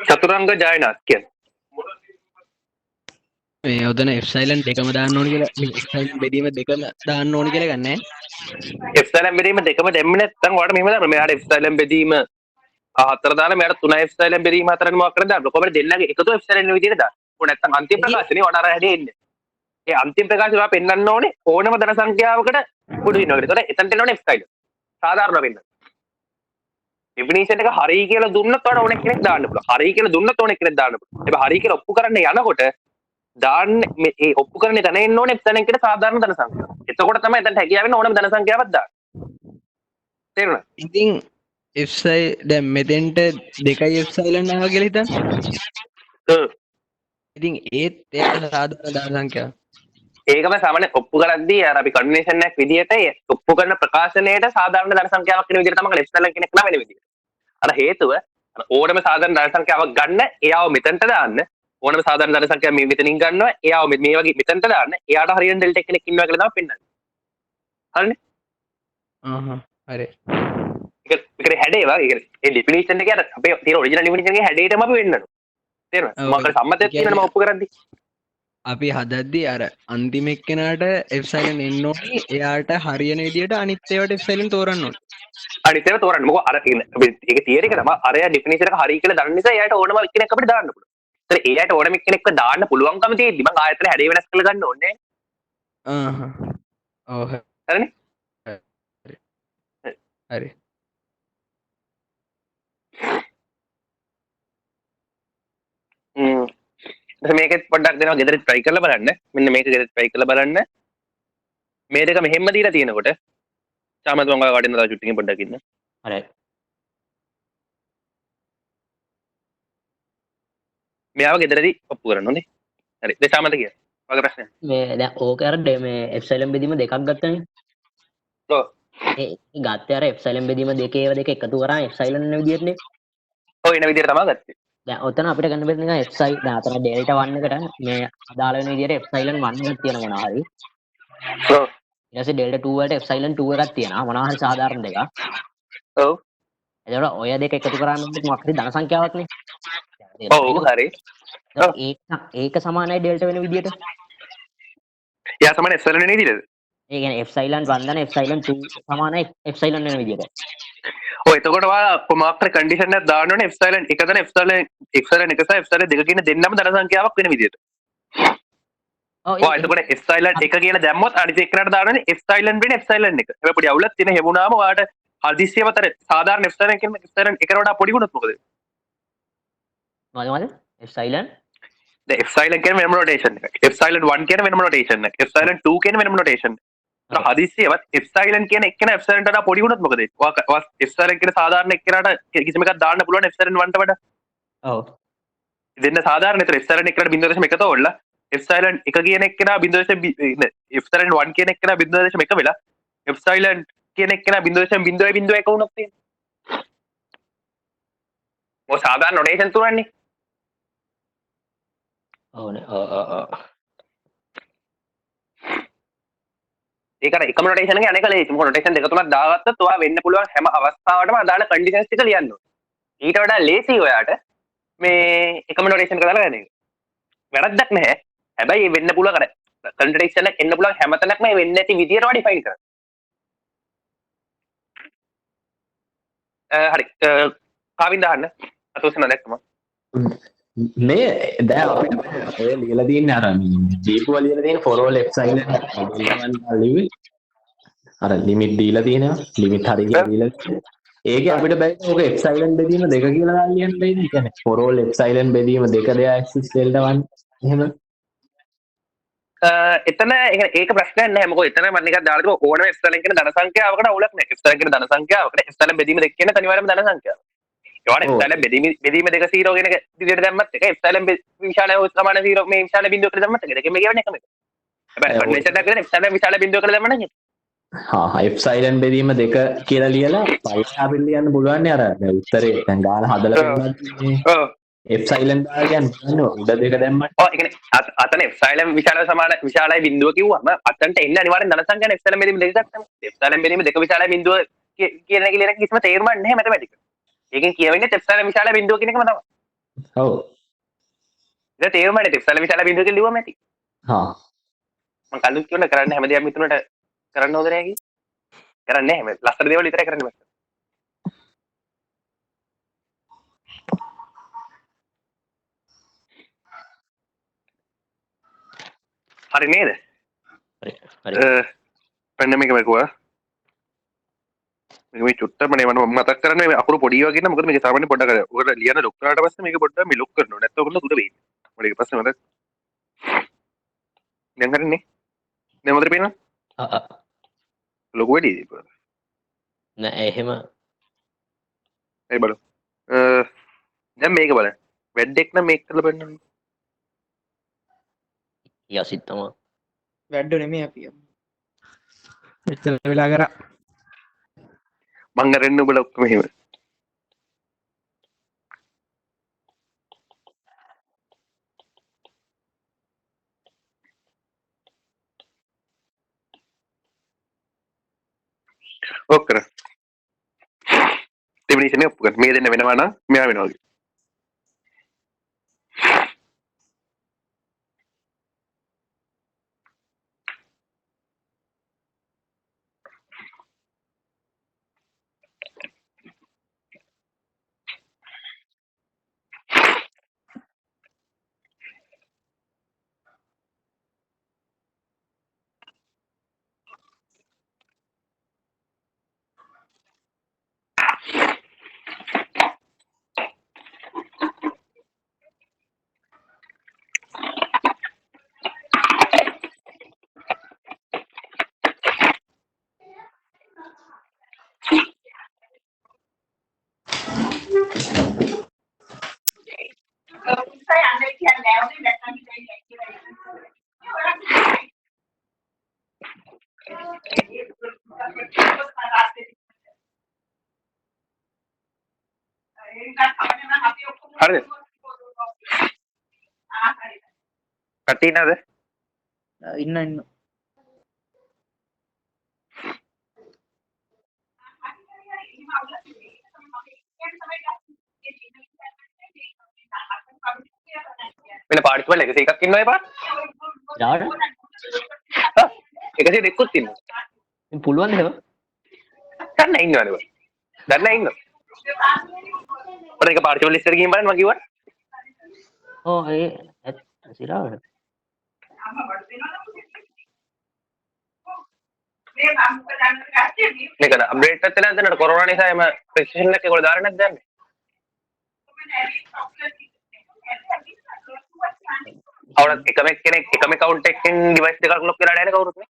චතුරංග ජයනාත් කියන්නේ මේ ඔතන එප්සයිලන් දෙකම දාන්න ඕනි කියලා එප්සයිලන් බෙදීම දෙකම දාන්න ඕනි කියලා ගන්නෑ. එප්සයිලන් බෙදීම දෙකම දැම්මේ නැත්නම් ඔයාලට මෙහෙම දාන්න. මෙයාට එප්සයිලන් බෙදීම 4 දාලා මෙයාට 3 එප්සයිලන් බෙදීම 4 මොකක් කරද දාන්න. කොහොමද දෙන්නගේ එකතු එප්සයිලන් විදියට දාන්න. ඕක නැත්නම් අන්තිම ප්‍රකාශනේ ඔයාලට අර හැදේ ඉන්නේ. ඒ අන්තිම ප්‍රකාශය ඔයා පෙන්වන්න ඕනේ ඕනම ධන සංඛ්‍යාවකට උඩු වෙනවා. ඒතකොට එතනට එනවනේ එප්සයිලන්. සාධාරණව වෙන්න. ඩෙෆිනිෂන් එක හරි කියලා දුන්නොත් ඔයාලට ඕනෙක් කෙනෙක් දාන්න පුළුවන්. හරි කියලා දුන්නොත් ඕනෙක් කෙනෙක් දාන්න පුළුවන්. හැබැයි හරි කියලා ඔප්පු කරන්න යනකොට දාන්න මේ ඔප්පු කරන්නේ තැන එන්න ඕනේ එප්සයිලන් එකට සාධාරණ ධන සංඛ්‍යාව. එතකොට තමයි එතනට හැකියාව වෙන ඕනම ධන සංඛ්‍යාවක් දාන්න. තේරුණා? ඉතින් එප්සයි දැන් මෙතෙන්ට 2යි එප්සයිලන් ආවා කියලා හිතන්න. ඉතින් ඒත් ඒක සාධාරණ ධන සංඛ්‍යාව. ඒකම සාමාන්‍ය ඔප්පු කරද්දී අර අපි කන්ඩිෂන් එකක් විදියට ඔප්පු කරන ප්‍රකාශනයේට සාධාරණ ධන සංඛ්‍යාවක් වෙන විදියට තමයි එප්සයිලන් කෙනෙක් නම් වෙන විදියට. අර හේතුව ඕනම සාධාරණ ධන සංඛ්‍යාවක් ගන්න එයාව මෙතනට දාන්න ඕනම සාධාරණ ධන සංඛ්‍යාව මේ මෙතනින් ගන්නවා එයාව මේ වගේ මෙතනට දාන්න එයාට හරියන ඩෙල්ටා කෙනෙක් ඉන්නවා කියලා තමයි පෙන්නන්නේ. හරිනේ? හරි. ඒක හැඩේ වගේ ඒ ඩෙෆිනිෂන් එකේ අර අපේ තියෙන ඔරිජිනල් ඩෙෆිනිෂන් එකේ හැඩේටම අපි වෙන්නනවා. තේරෙනවද? මොකද සම්මතයක් තියෙනවා මම ඔප්පු කරද්දී. අපි හදද්දී අර අන්තිම එක්කෙනාට එප්සයිලන් එන්න ඕනි එයාට හරියන විදියට අනිත් ඒවාට එප්සයිලන් තෝරන්න ඕනි. අනිත් ඒවා තෝරන්න. මොකද අර ඒක තියරි එක තමයි අර ඩෙෆිනිෂන් එක හරිය කියලා දන්න නිසා එයාට ඕනම කෙනෙක් අපිට දාන්න පුළුවන්. ඒතර එයාට ඕනම කෙනෙක්ව දාන්න පුළුවන්කම තියෙද්දි මම ආයතන හැඩේ වෙනස් කරලා ගන්න ඕනේ. ඔව්. හරිනේ? හරි. මේකෙත් පොඩ්ඩක් දෙනවා ගෙදර try කරලා බලන්න. මෙන්න මේක ගෙදර try කරලා බලන්න. මේ දෙක මෙහෙම දීලා තියෙනකොට සාමත් මම ඔයාලට තව චුට්ටකින් පොඩ්ඩක් ඉන්න. හරි. මෙයාව ගෙදරදී ඔප්පු කරන්න ඕනේ. හරි. දැන් සාමත් කිය. ඔයාගේ ප්‍රශ්නය. මේ දැන් ඕක අර මේ එප්සයිලන් බෙදීම දෙකක් ගත්තනේ. ඔව්. ඒ ගත්තේ අර එප්සයිලන් බෙදීම දෙකේ ඒවා දෙක එකතු කරා එප්සයිලන් වෙන විදියටනේ. ඔව් එන විදියට තමයි ගත්තේ. දැන් ඔතන අපිට ගන්න බැරි නිකන් එප්සයි දැන් අතන ඩෙල්ටා 1 එකට මේ අදාළ වෙන විදියට එප්සයිලන් 1 එකක් තියෙනවා මොනවා හරි. ඔව්. ඊට පස්සේ ඩෙල්ටා 2 වලට එප්සයිලන් 2 එකක් තියෙනවා මොනවා හරි සාධාරණ දෙකක්. ඔව්. එතකොට ඔය දෙක එකතු කරාම මොකක් හරි ධන සංඛ්‍යාවක්නේ. ඔව් හරි. ඒක සමානයි ඩෙල්ටා වෙන විදියට. එයා සමාන එප්සයිලන් වෙන විදියටද? ඒ කියන්නේ එප්සයිලන් 1 දන එප්සයිලන් 2 සමානයි එප්සයිලන් වෙන විදියට. ඔය එතකොට ඔයා කොමාක්ටර් කන්ඩිෂන් එකක් දාන්න ඕනේ එප්සයිලන් එක දන එප්සයිලන් එක සහ එප්සයිලන් දෙක කියන දෙන්නම ධන සංඛ්‍යාවක් වෙන විදියට. ඔය එතකොට එප්සයිලන් එක කියලා දැම්මොත් අනිත් එක්කනට දාන්න ඕනේ එප්සයිලන් වෙන එප්සයිලන් එක. හැබැයි පොඩි අවුලක් තියෙන හැමුණාම ඔයාට හදිස්සියවතර සාධාරණ එප්සයිලන් කියන එප්සයිලන් එකට වඩා පොඩි වුණොත් මොකද? මොකද? එප්සයිලන් දැන් එප්සයිලන් කියන වෙනම නොටේෂන් එක. එප්සයිලන් 1 කියන වෙනම නොටේෂන් එක. එප්සයිලන් 2 කියන වෙනම නොටේෂන් එක. හදිස්සියවත් එප්සයිලන් කියන එක්කෙනා එප්සයිලන්ට වඩා පොඩි වුණොත් මොකද? ඔයා එප්සයිලන් කියන සාධාරණ එක්කෙනාට කිසිම එකක් දාන්න පුළුවන් එප්සයිලන් 1ට වඩා. ඔව්. දෙන්න සාධාරණ විතර එප්සයිලන් එක්කෙනාට 0.1 තෝරලා එප්සයිලන් 1 කියන එක්කෙනා 0.1 එප්සයිලන් 1 කියන එක්කෙනා 0.1 වෙලා එප්සයිලන් කියන එක්කෙනා 0.01 වුණොත් තියෙන්නේ. ඔය සාධාරණ නොටේෂන් තුනන්නේ. ඕනේ. ඒකට එකම නොටේෂන් එක අනේක ලේසි. මොකද නොටේෂන් දෙක තුනක් දාගත්තොත් ඔයා වෙන්න පුළුවන් හැම අවස්ථාවකටම අදාළ කන්ඩිෂන්ස් ටික ලියන්න ඕනේ. ඊට වඩා ලේසි ඔයාට මේ එකම නොටේෂන් එක දාලා ගන්න එක. වැරද්දක් නැහැ. හැබැයි මේ වෙන්න පුළුවන් අර කන්ට්‍රඩික්ෂන් එක එන්න පුළුවන් හැමතැනක්ම මේ වෙන්නේ නැති විදියට ඔයා ඩිෆයින් කරන්න. හරි. කාවින්ද අහන්න. අතෝසන දැක්කම. මේ දැන් අපිට ඔය ලියලා තියෙන අර ජීප් වල ලියලා තියෙන for all f silent අර ලිමිට් දීලා තියෙනවා ලිමිට් හරි කියලා දීලා ඒකේ අපිට බෑ ඔක f silent බෙදීම දෙක කියලා දාලා ලියන්න බෑනේ. ඒ කියන්නේ for all f silent බෙදීම දෙක දෙය axis delta 1 එහෙම. එතන ඒක ප්‍රශ්නයක් නැහැ. මොකද එතන මම නිකන් දාලා තිබුණා ඕනම f silent කියන ධන සංඛ්‍යාවකට අවුලක් නැහැ. f silent කියන ධන සංඛ්‍යාවකට f silent බෙදීම දෙක කියන අනිවාර්යයෙන්ම ධන සංඛ්‍යාව. ඒවාට f silent බෙදීම දෙක 0 කියන එක විදිහට දැම්මත් එක f silent විශාල සමාන 0 මේ විශාල බිඳුව කියලා දැම්මත් එක දෙකම කියවන්නේ එකම එක. හැබැයි කන්ඩිෂන් එකක් කරගෙන f silent විශාල බිඳුව කියලා දැම්ම නම් f silent බෙදීම දෙක කියලා ලියලා පයින් අපිට ලියන්න පුළුවන් නේ අර දැන් උත්තරේ දැන් ගාන හදලා දෙන්නා f silent දාලා කියන්න උඩ දෙක දැම්මත් ඔව් ඒ කියන්නේ අතන f silent විශාලයි බිඳුව කිව්වම අතනට එන්න අනිවාර්යෙන් ධන සංඛ්‍යාවේ f silent බෙදීම දෙකක් තමයි. f silent බෙදීම දෙක විශාලයි බිඳුව කියන එක ලියන කිසිම තේරුමක් නැහැ මැතමැටික්. ඒකෙන් කියවෙන්නේ f silent විශාලයි බිඳුව කියන එකම තමයි. ඔව්. ඒක තේරුම නැහැ f silent විශාලයි බිඳුව කියලා ලියුවම ඇති. හා. මම කලින් කියන්න කරන්න හැමදේම මිතුනට කරන්න ඕද නැහැ කි. කරන්නේ නැහැ. ලස්සන දේවල් විතරයි කරන්නේ මම. හරි නේද? හරි. පැන්ඩමික් එක මකුවා. මේ චුට්ටම නේ මම මතක් කරන්නේ මේ අකුරු පොඩි වගේ නේ මොකද මේක සාමාන්‍ය පොඩ්ඩක් අර ඔකට ලියන ලොක් කරාට පස්සේ මේක පොඩ්ඩක් මේ ලොක් කරනවා නැත්නම් ඔකට උඩ වෙන්නේ. මට ඒක පස්සේ මතක්. දැන් හරිනේ. දැන් මොකද පේනවා? ලොකු වෙඩි නෑ එහෙම ඒ බලන්න. දැන් මේක බලන්න. වැඩ් එක නම් මේක කරලා බලන්න. යසිත් තමයි. වැඩ නෙමෙයි අපි. එච්චර වෙලා කරා. මං අරන්න ඔබලා ඔක්කොම එහෙම. ඔක් කර. ඩෙෆිනිෂන් එක ඔප්පු කරන්න. මේ දෙන්න වෙනවා නම් මෙයා වෙනවා වගේ. හරිද? කටි නේද? ඉන්න වෙන පාර්ටිකල් 101ක් ඉන්නවා එපා. යාට 102කුත් ඉන්නවා. පුළුවන් එහෙම. දැන් ඉන්නවනේ බා. දැන් ඉන්නවා. ඔතන එක පාර්ටිකල් ලිස්ට් එකට ගිහින් බලන්න මම කිව්වා. ඔව් ඒ සිරාවට. මේක අප්ඩේට් එකක් තියෙනවා දැන් කොරෝනා නිසා එම ප්‍රෙසිෂන් එක ඒගොල්ලෝ දාලා නැද්ද දැන්? අවුරුත් එකම කෙනෙක් එකම account එකකින් device දෙකක් lock කරලා නැහැ කවුරුත් නේ.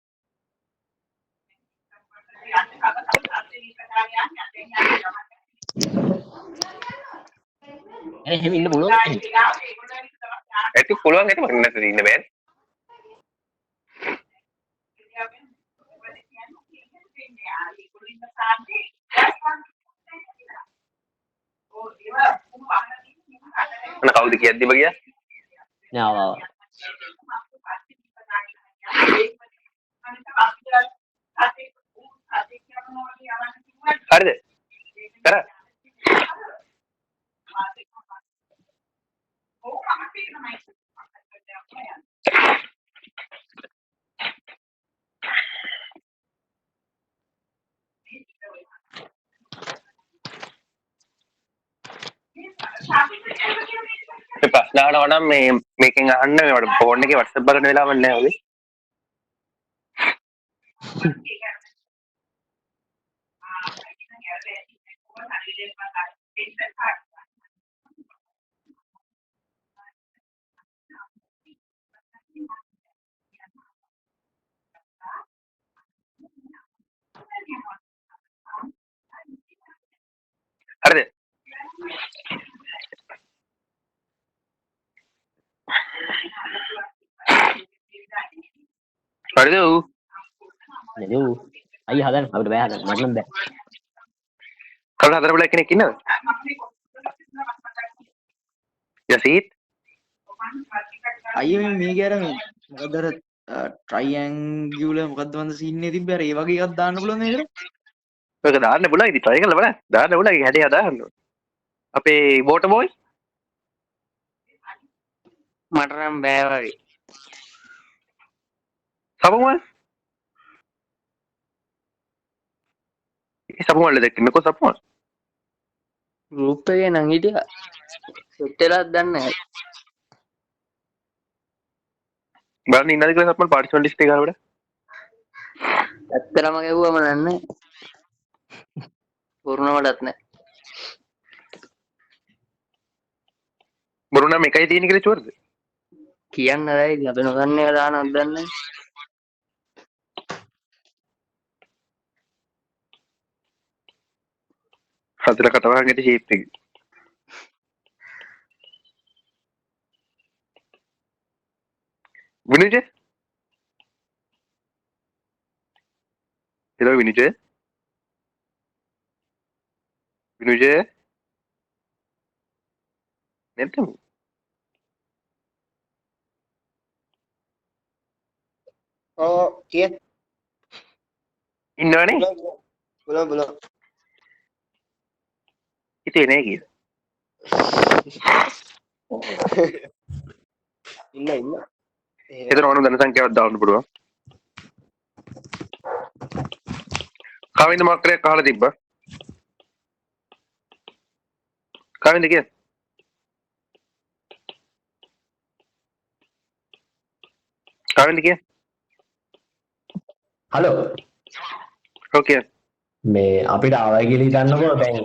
එහෙම ඉන්න පුළුවන්. ඒක පුළුවන් ඒක මම නැත්නම් ඉන්න බෑ. අන කවුද කියද්දිම ගියා? නෑ ආවා. හරිද? කරා. ප්‍රශ්න අහනවා නම් මේකෙන් අහන්න මට ෆෝන් එකේ WhatsApp බලන වෙලාවක් නැහැ ඔලි. හරිද? හරිද? නේද? අයිය හදන්න අපිට බෑ හදන්න මට නම් බෑ. කවුරු හතර බලයක් කෙනෙක් ඉන්නවද? යසීත් අයිය මේක අර මේ මොකක්ද අර ට්‍රයිඇන්ගියුලර් මොකක්ද වන්ද සීන් එකේ තිබ්බ අර ඒ වගේ එකක් දාන්න පුළුවන් මේකට? ඔක දාන්න පුළුවන් ඉතින් try කරලා බලන්න. දාන්න පුළුවන් හැටි හදාගන්න ඕනේ. අපේ වෝටර් බෝයි මට නම් බෑ වගේ. සමුවල් සමුවල් දැක්කේ මේක සමුවල් ගෲප් එකේ නම් හිටියා. සෙට් වෙලාද දන්නේ නැහැ. බලන්න ඉන්නද කියලා සමුවල් පාර්ටිසිපන්ට් ලිස්ට් එක ගාවට. ඇත්තරම ගැව්වම නන්නේ. පුරුණවලත් නැහැ. බොරු නම් එකයි තියෙන කියලා චුවර්ද? කියන්න බැයි අපි නොදන්නේ ඒවා දානවද දන්නේ නැහැ. හතර කටවහන් ඇති ෂේප් එක. විනුජේ hello විනුජේ නැත්නම් කිය ඉන්නවනේ බලන්න හිතේ නෑ කීය. ඉන්න එතන ඕන ධන සංඛ්‍යාවක් දාන්න පුළුවන්. කවින්ද මාක්‍රයක් අහලා තිබ්බා. කවින්ද කිය. කවින්ද කිය. හලෝ ඕකේ. මේ අපිට ආවයි කියලා හිතන්නකෝ දැන්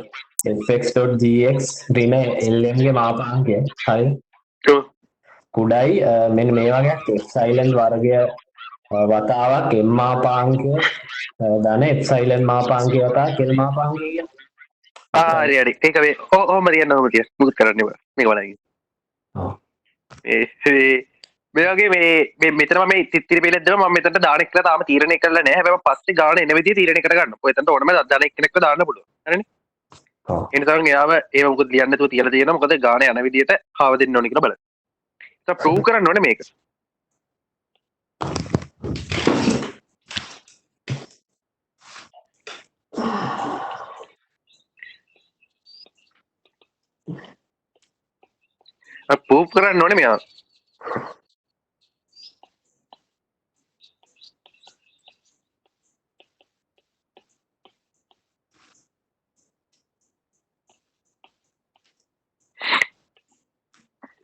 fx.gx රින lm ගේ මාපාංකය හරි ඔව්. කුඩයි මෙන්න මේ වගේ එප්සයිලන් වර්ගය වතාවක් m මාපාංකය ධන එප්සයිලන් මාපාංකය වතා කෙල් මාපාංකය කියන හරි හරි ඒක මේ ඔහොම තියන්න ඔහොම තියන්න මුකුත් කරන්න බෑ මේක බලන්න. මේ වගේ මේ මෙතන මම තිත්තිරි පෙළක් දෙනවා මම මෙතනට දාන කියලා තාම තීරණය කරලා නැහැ. හැබැයි පස්සේ ගාන එන විදිය තීරණය කර ගන්න. ඔය එතනට ඕනම දාන එක්කෙනෙක්ව දාන්න පුළුවන්. හරිනේ? ඒ නිසා එයාව ඒව මොකද ලියන්න නැතුව තියලා තියෙනවා. මොකද ගාන යන විදියට කාව දෙන්න ඕනේ කියලා බලන්න. ඒක ප්‍රූව් කරන්න ඕනේ මේක. ප්‍රූව් කරන්න ඕනේ මෙයා.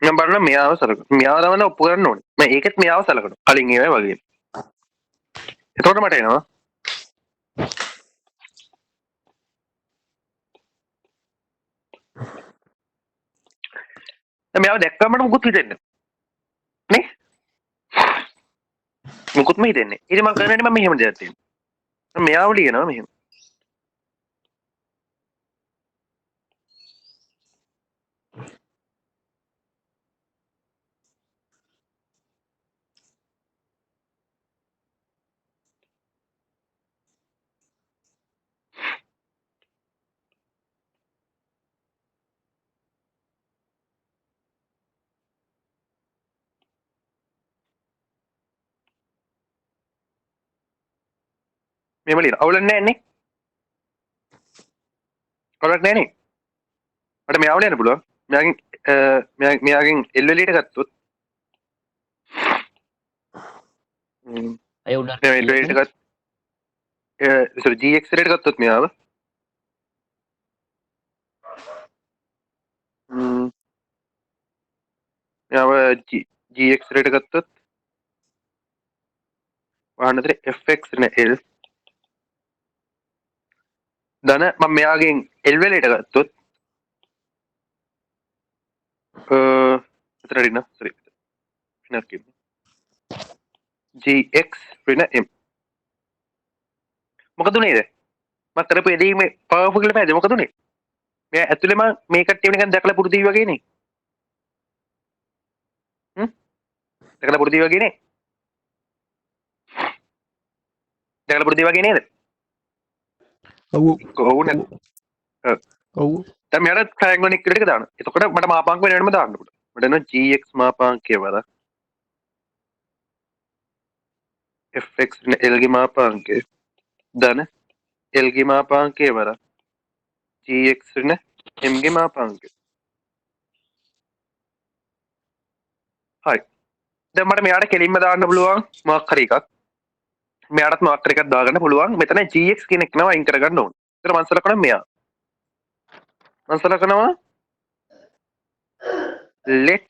මම බලන්න මෙයාව සලකනවා. මෙයාව තමයි ඔප්පු කරන්න ඕනේ. මම ඒකෙත් මෙයාව සලකනවා. කලින් ඒවා වගේ. එතකොට මට එනවා. දැන් මෙයාව දැක්කම මට මුකුත් හිතෙන්නේ නේ? මුකුත්ම හිතෙන්නේ. ඉතින් මම කරන්නේ මම මෙහෙම දෙයක් තියෙනවා. මම මෙයාව ලියනවා මෙහෙම. මෙහෙම ලියන අවුලක් නැහැ නේ අවුලක් නැහැ නේ මට මෙයාව ලියන්න පුළුවන් මෙයාගෙන් L එලියට ගත්තොත් අය උඩ මෙයා L එලියට ගත්ත GX එලියට ගත්තොත් මෙයාව මෙයාව GX එලියට ගත්තොත් වහන්නතර FX නේ L දන මම මෙයාගෙන් L එලියට ගත්තොත් එතරම් sorry GX වෙන M මොකද උනේද මම කරපු එදීමේ පවර්ෆුල් කියලා පැහැදිලි මොකද උනේ මෙයා ඇතුළේම මේ කට්ටිය වෙනකන් දැකලා පුරුදු වගේ නේ දැකලා පුරුදු වගේ නේ දැකලා පුරුදු වගේ නේද ඔව් ඔව් නේද ඔව් දැන් මෙයාට ට්‍රයැන්ගල් එක ටික දාන්න එතකොට මට මාපාංක වෙනවම දාන්න පුළුවන් මට එනවා GX මාපාංකය වල FX L ගේ මාපාංකය ධන L ගේ මාපාංකය වල GX න M ගේ මාපාංකය හරි දැන් මට මෙයාට කෙලින්ම දාන්න පුළුවන් මොකක් හරි එකක් මෙයාටත් මොකක් හරි එකක් දාගන්න පුළුවන් මෙතන GX කියන එක නම අයින් කරගන්න ඕනේ ඒතර මම සලකනවා මෙයා මම සලකනවා let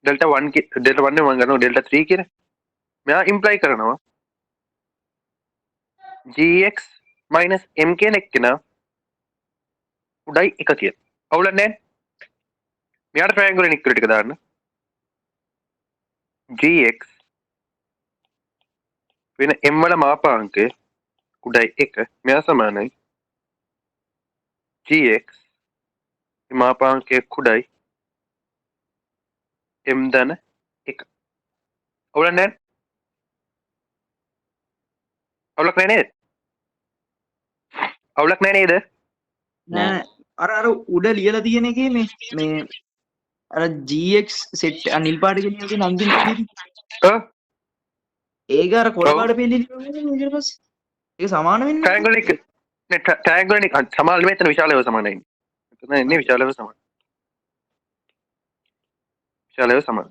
delta 1 delta 1 නේ මම ගන්නවා delta 3 කියන මෙයා ඉම්ප්ලයි කරනවා GX - M කියන එක නා උඩයි එක කියන අවුලක් නැහැ මෙයාට ට්‍රයැන්ගල් එක ටික දාන්න GX වෙන M වල මාපාංකය උඩයි එක මෙයා සමානයි GX මාපාංකය කුඩයි M ධන එක අවුලක් නැහැ අවුලක් නැහැ නේද අවුලක් නැහැ නේද නෑ අර උඩ ලියලා තියෙන එකේ මේ අර GX සෙට් අනිල් පාට කියන එකේ නන්දින් ඒක අර කොළ පාට පෙන්නන්නේ ඊට පස්සේ ඒක සමාන වෙන්නේ ට්‍රයැන්ගල් එක නේ ට්‍රයැන්ගල් එක සමාන මෙතන විශාලව සමානයි මෙතන ඉන්නේ විශාලව සමාන විශාලව සමාන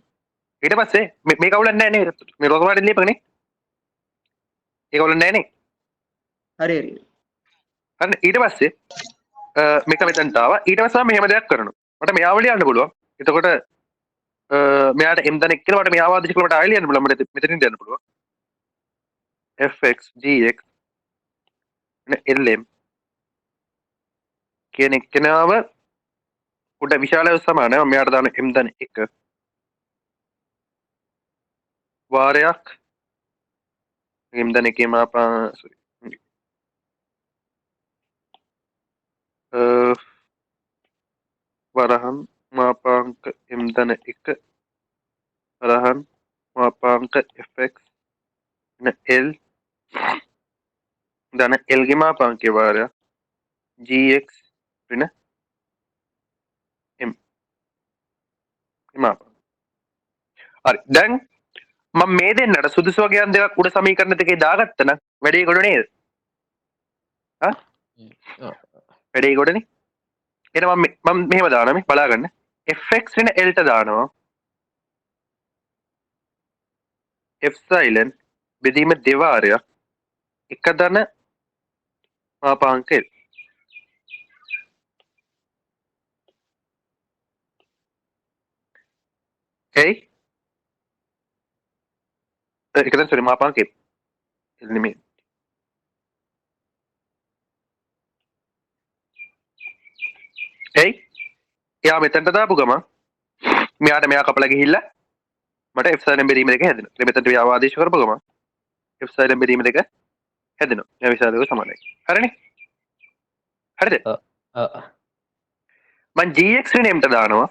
ඊට පස්සේ මේක අවුලක් නැහැ නේද මේ රෝග පාට ලියපනේ ඒක අවුලක් නැහැ නේ හරි හරි හරි ඊට පස්සේ මේක මෙතනට ආවා ඊට පස්සේ මෙහෙම දෙයක් කරනවා මට මෙයාව ලියන්න පුළුවන් එතකොට මෙයාට M ධන 1 කියලා මට මෙයාව ආදිශ කියලා මට ආයෙ ලියන්න පුළුවන් මට මෙතනින් ලියන්න පුළුවන් FX GX LM කියන එක්කෙනාව උඩ විශාලව සමානයි මම මෙයාට දාන M ධන 1 වාරයක් M ධන 1 මාපා sorry වරහන් මාපාංක M ධන 1 වරහන් මාපාංක FX L ධන L ගේ මාපාංකය වාරය GX වෙන M මාපාංක හරි දැන් මම මේ දෙන්නට සුදුසු වගේ දෙයක් උඩ සමීකරණ දෙකේ දාගත්තා නම් වැඩේ ගොඩ නේද වැඩේ ගොඩනේ එහෙනම් මම මෙහෙම දානවා මේ බලාගන්න FX වෙන L ට දානවා Epsilon බෙදීම දෙවාරයක් එක ධන මාපාංක L ඒක දැන් sorry මාපාංක L නෙමෙයි එයා මෙතනට දාපු ගමන් මෙයාට මෙයා කපලා ගිහිල්ලා මට Epsilon බෙදීම දෙක හැදෙනවා. ඒ මෙතනට මෙයාව ආදේශ කරපු ගමන් Epsilon බෙදීම දෙක හැදෙනවා. මෙයා විශාලව සමානයි. හරිනේ? හරිද? මම GX වෙන M ට දානවා.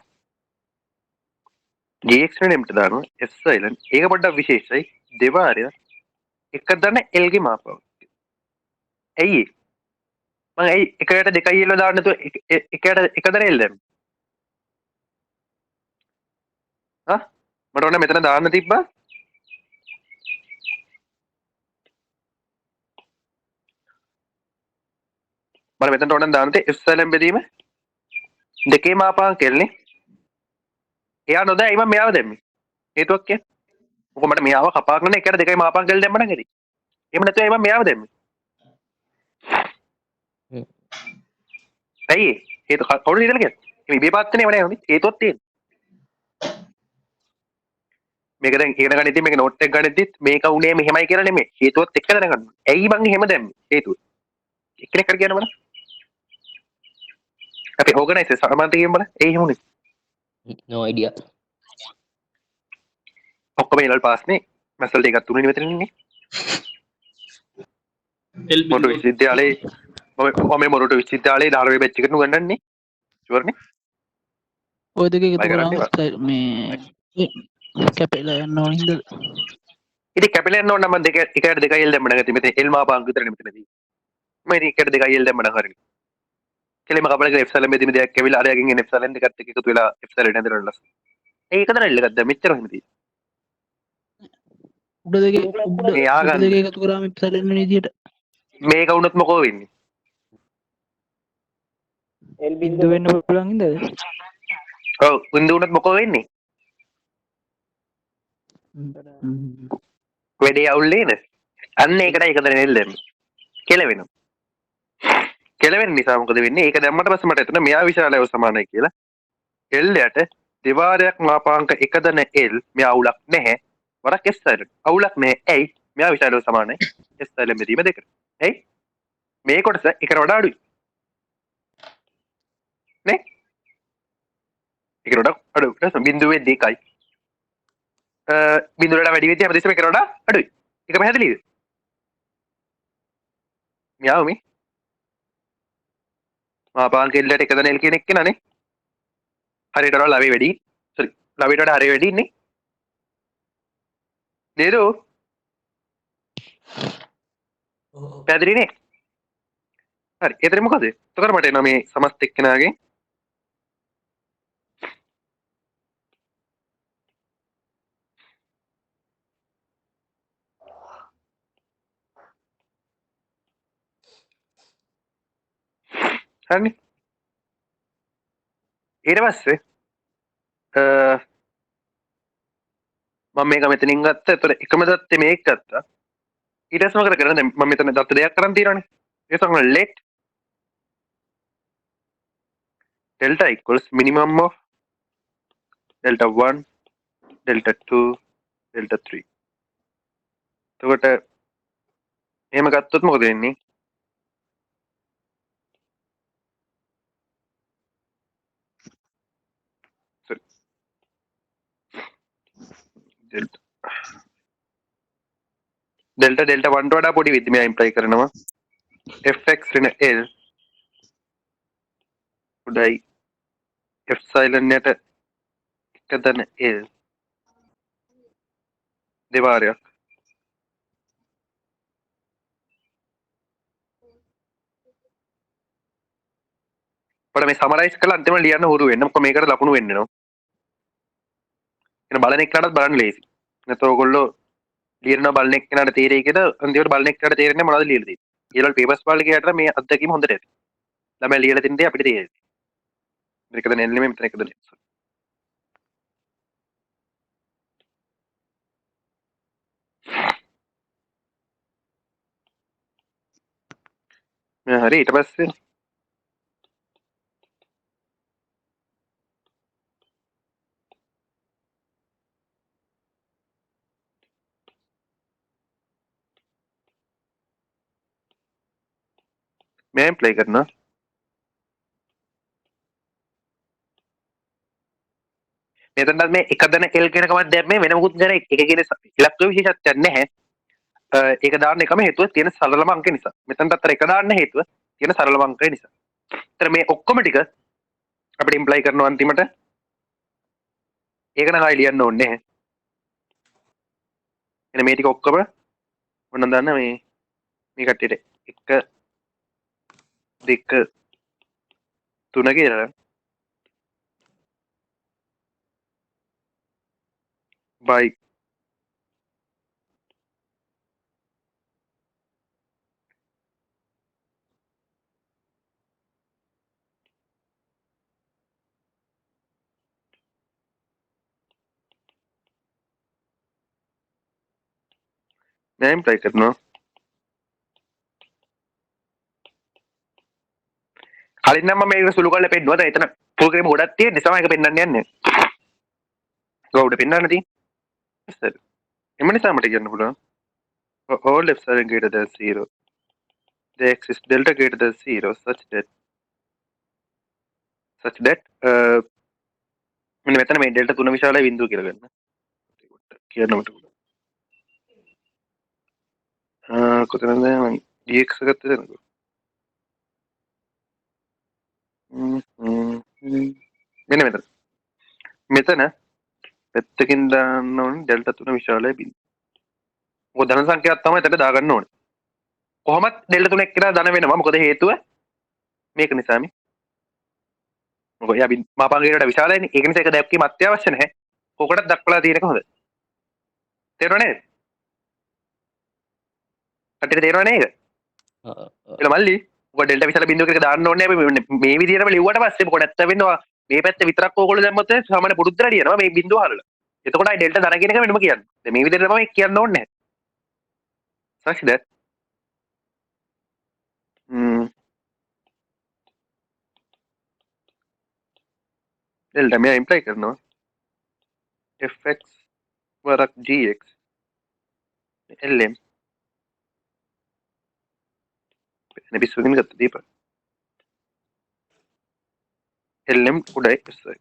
GX වෙන M ට දානවා Epsilon. ඒක පොඩ්ඩක් විශේෂයි. දෙවාරය එක ධන L ගේ මාපාංකය. ඇයි මම ඇයි එකට දෙකයි එල්ල දාන්න නැතුව එකට එකදර එල්ල දැම්මේ? හා මට ඕන මෙතන දාන්න තිබ්බා. මම මෙතනට ඕන දාන්න තේ එප්සයිලන් බෙදීම දෙකේ මාපාංක එල්ලනේ. එයා නොදැයි මම මෙයාව දැම්මේ. හේතුවක් කියන්නේ. මොකද මට මෙයාව කපා කරන එකට දෙකයි මාපාංක එල්ල දැම්ම නම් ඇති. එහෙම නැත්නම් මම මෙයාව දැම්මේ. ඇයි හේතු කවුරුද ඉතල කියන්නේ? මේ ඉබේ පාත්තනේ වනේ හොඳයි. හේතුවක් තියෙනවා. මේක දැන් ඉගෙන ගන්න ඉතින් මේක නෝට් එක ගන්නදිත් මේක උනේ මෙහෙමයි කියලා නෙමෙයි. හේතුවත් එක්ක දැනගන්න. ඇයි මං එහෙම දැම්මේ? හේතුව. එක්කෙනෙක් කර කියන්න බලන්න. අපි ඕගනයිසර් සමන්ත කියමු බලන්න. ඒ එහෙමුනේ. no idea. ඔක්කොම ඒවල් පාස් නේ. මැසල් දෙකක් තුනේ මෙතන ඉන්නේ. මොටු විශ්වවිද්‍යාලේ මම මොටු විශ්වවිද්‍යාලේ 10 බැච් එකට උගන්වන්නේ. ෂුවර් නේ? ඔය දෙක එකතු කරාම මේ කැපෙලා යන්න ඕන හින්දාද? ඉතින් කැපිලා යන්න ඕන නම් මම දෙක එකට දෙකයි එල් දැම්ම නැගති මෙතන එල් මාපාංක විතරනේ මෙතනදී. මම ඉතින් එකට දෙකයි එල් දැම්ම නම් හරිනේ. කෙලිම කපලා එප්සලන් මෙදින දෙයක් ඇවිල්ලා අරයකින් එන එප්සලන් දෙකත් එක්ක එකතු වෙලා එප්සලන් හැදෙනවා. ඒක තමයි එල්ල ගත්තා මෙච්චර එහෙම තියෙන්නේ. උඩ දෙක එකතු කරාම ඉප්සලන් වෙන විදියට මේක වුණොත් මොකෝ වෙන්නේ? එල් බින්දුව වෙන්න පුළුවන් හින්දාද? ඔව් බින්දුව වුණොත් මොකෝ වෙන්නේ? වැඩේ අවුල් නේද? අන්න ඒකට එක දැන එල් දැම්මේ. කෙලවෙනවා. කෙලවෙන නිසා මොකද වෙන්නේ? ඒක දැම්මට පස්සේ මට එතන මෙයා විශාලයව සමානයි කියලා. එල් යට දෙවාරයක් මාපාංක එකද නැල් මෙයා අවුලක් නැහැ. වරක් S සයිලන්ට්. අවුලක් නැහැ. ඇයි? මෙයා විශාලව සමානයි. S සයිලන්ට් බෙදීම දෙකට. ඇයි? මේ කොටස එකට වඩා අඩුයි. නේ? එකට වඩා අඩුයි. ඊට බිඳුවේ 2යි. බිඳුවලට වැඩි වෙද්දී හැමදෙස්සම එකට වඩා අඩුයි. ඒක පැහැදිලිද? මෙයාව මේ මාපාංක එල්ලට එකද නැල් කියන එක නනේ. හරියට වඩා ලවේ වැඩි. සෝරි. ලවේට වඩා හරිය වැඩි ඉන්නේ. නේද? පැහැදිලිනේ? හරි. ඒතර මොකද? එතකොට මට එනවා මේ සමස්ත එක්කෙනාගේ හරිනේ. ඊට පස්සේ මම මේක මෙතනින් ගත්තා. ඒතර එකම දත්තේ මේක ගත්තා. ඊට පස්සේ මොකද කරන්නේ? දැන් මම මෙතන දත්ත දෙකක් කරන් තියෙනවානේ. ඒක තමයි let delta equals minimum of delta 1 delta 2 delta 3. එතකොට එහෙම ගත්තොත් මොකද වෙන්නේ? delta 1ට වඩා පොඩි වෙද්දි මෙයා ඉම්ප්ලයි කරනවා fx වෙන l උඩයි epsilon යට එකදන l දෙවාරයක් පොඩ මේ සමරයිස් කරලා අන්තිමට ලියන්න හුරු වෙන්න. මොකද මේකට ලකුණු වෙන්න වෙනවා. එන බලන එක්කනටත් බලන්න ලේසි. නැත්නම් ඔයගොල්ලෝ ලියනවා බලන එක්කනට තේරෙයි කියලා අන්තිමට බලන එක්කනට තේරෙන්නේ මොනවද ලියලා තියෙන්නේ. ඊළඟ පේපර්ස් වල ගියාට මේ අත්දැකීම හොඳට ඇති. ළමයි ලියලා තින්නේ අපිට තේරෙන්නේ. මේකද නෙල්ලෙම මෙතන එකද නේ. හරි ඊට පස්සේ मैं प्ले करना මෙතනත් මේ එකදන L කියන කමක් දැම්මේ වෙන මොකුත් නෑ. එක කියන ඉලක්ක විශේෂත්වයක් නැහැ. ඒක දාන්න එකම හේතුව තියෙන සරලම අංක නිසා. මෙතනත් අතර එක දාන්න හේතුව තියෙන සරලම අංකය නිසා. ඒතර මේ ඔක්කොම ටික අපිට ඉම්ප්ලයි කරනවා අන්තිමට. ඒක නම් ආයි ලියන්න ඕනේ නැහැ. එන මේ ටික ඔක්කොම මොනවද දන්න මේ කට්ටියට එක දෙක තුන කියලා බයික් දැන් ප්ලේ කරනවා කලින් නම් මම මේක සුළු කරලා පෙන්නුවා දැන් එතන ෆුල් ක්‍රීම් ගොඩක් තියෙන නිසා මම ඒක පෙන්වන්න යන්නේ ගෞඩ පෙන්වන්න තියෙන්නේ එම නිසා මට කියන්න පුළුවන් all left are greater than 0 they exist delta greater than 0 such that මෙන්න මෙතන මේ ඩෙල්ටා 3 විශාලයි බිඳුව කියලා ගන්න කියන්න මට කොතනද මම dx ගත්තද නේද මෙන්න මෙතන පැත්තකින් දාන්න ඕනේ ඩෙල්ටා 3 විශාලයි බිඳුව මොකද ධන සංඛ්‍යාවක් තමයි එතන දාගන්න ඕනේ කොහොමත් ඩෙල්ටා 3 එක්කලා ධන වෙනවා මොකද හේතුව මේක නිසා මේ මොකද යා මාපාංගයට විශාලයිනේ ඒක නිසා ඒක දැක්කීම අත්‍යවශ්‍ය නැහැ කොකටද දක්වලා තියෙන එක හොඳ තේරුණා නේද කට්ටියට තේරුණා නේද එළ මල්ලි ඔක ඩෙල්ටා විශාල බිඳුවක දාන්න ඕනේ අපි මේ විදිහටම ලිව්වට පස්සේ මොකද නැත්ත වෙනවා මේ පැත්ත විතරක් ඕගොල්ලෝ දැම්මොත් සාමාන්‍ය පුරුද්දට ලියනවා මේ බිඳුව හරලා එතකොටයි ඩෙල්ටා ධන කියන එක වෙනම කියන්නේ දැන් මේ විදිහට තමයි කියන්න ඕනේ නැහැ such that ඩෙල්ටා මෙයා ඉම්ප්ලයි කරනවා fx වරක් gx lm පිස්සුවකින් ගත්ත දීප lm උඩයි ඉස්සයි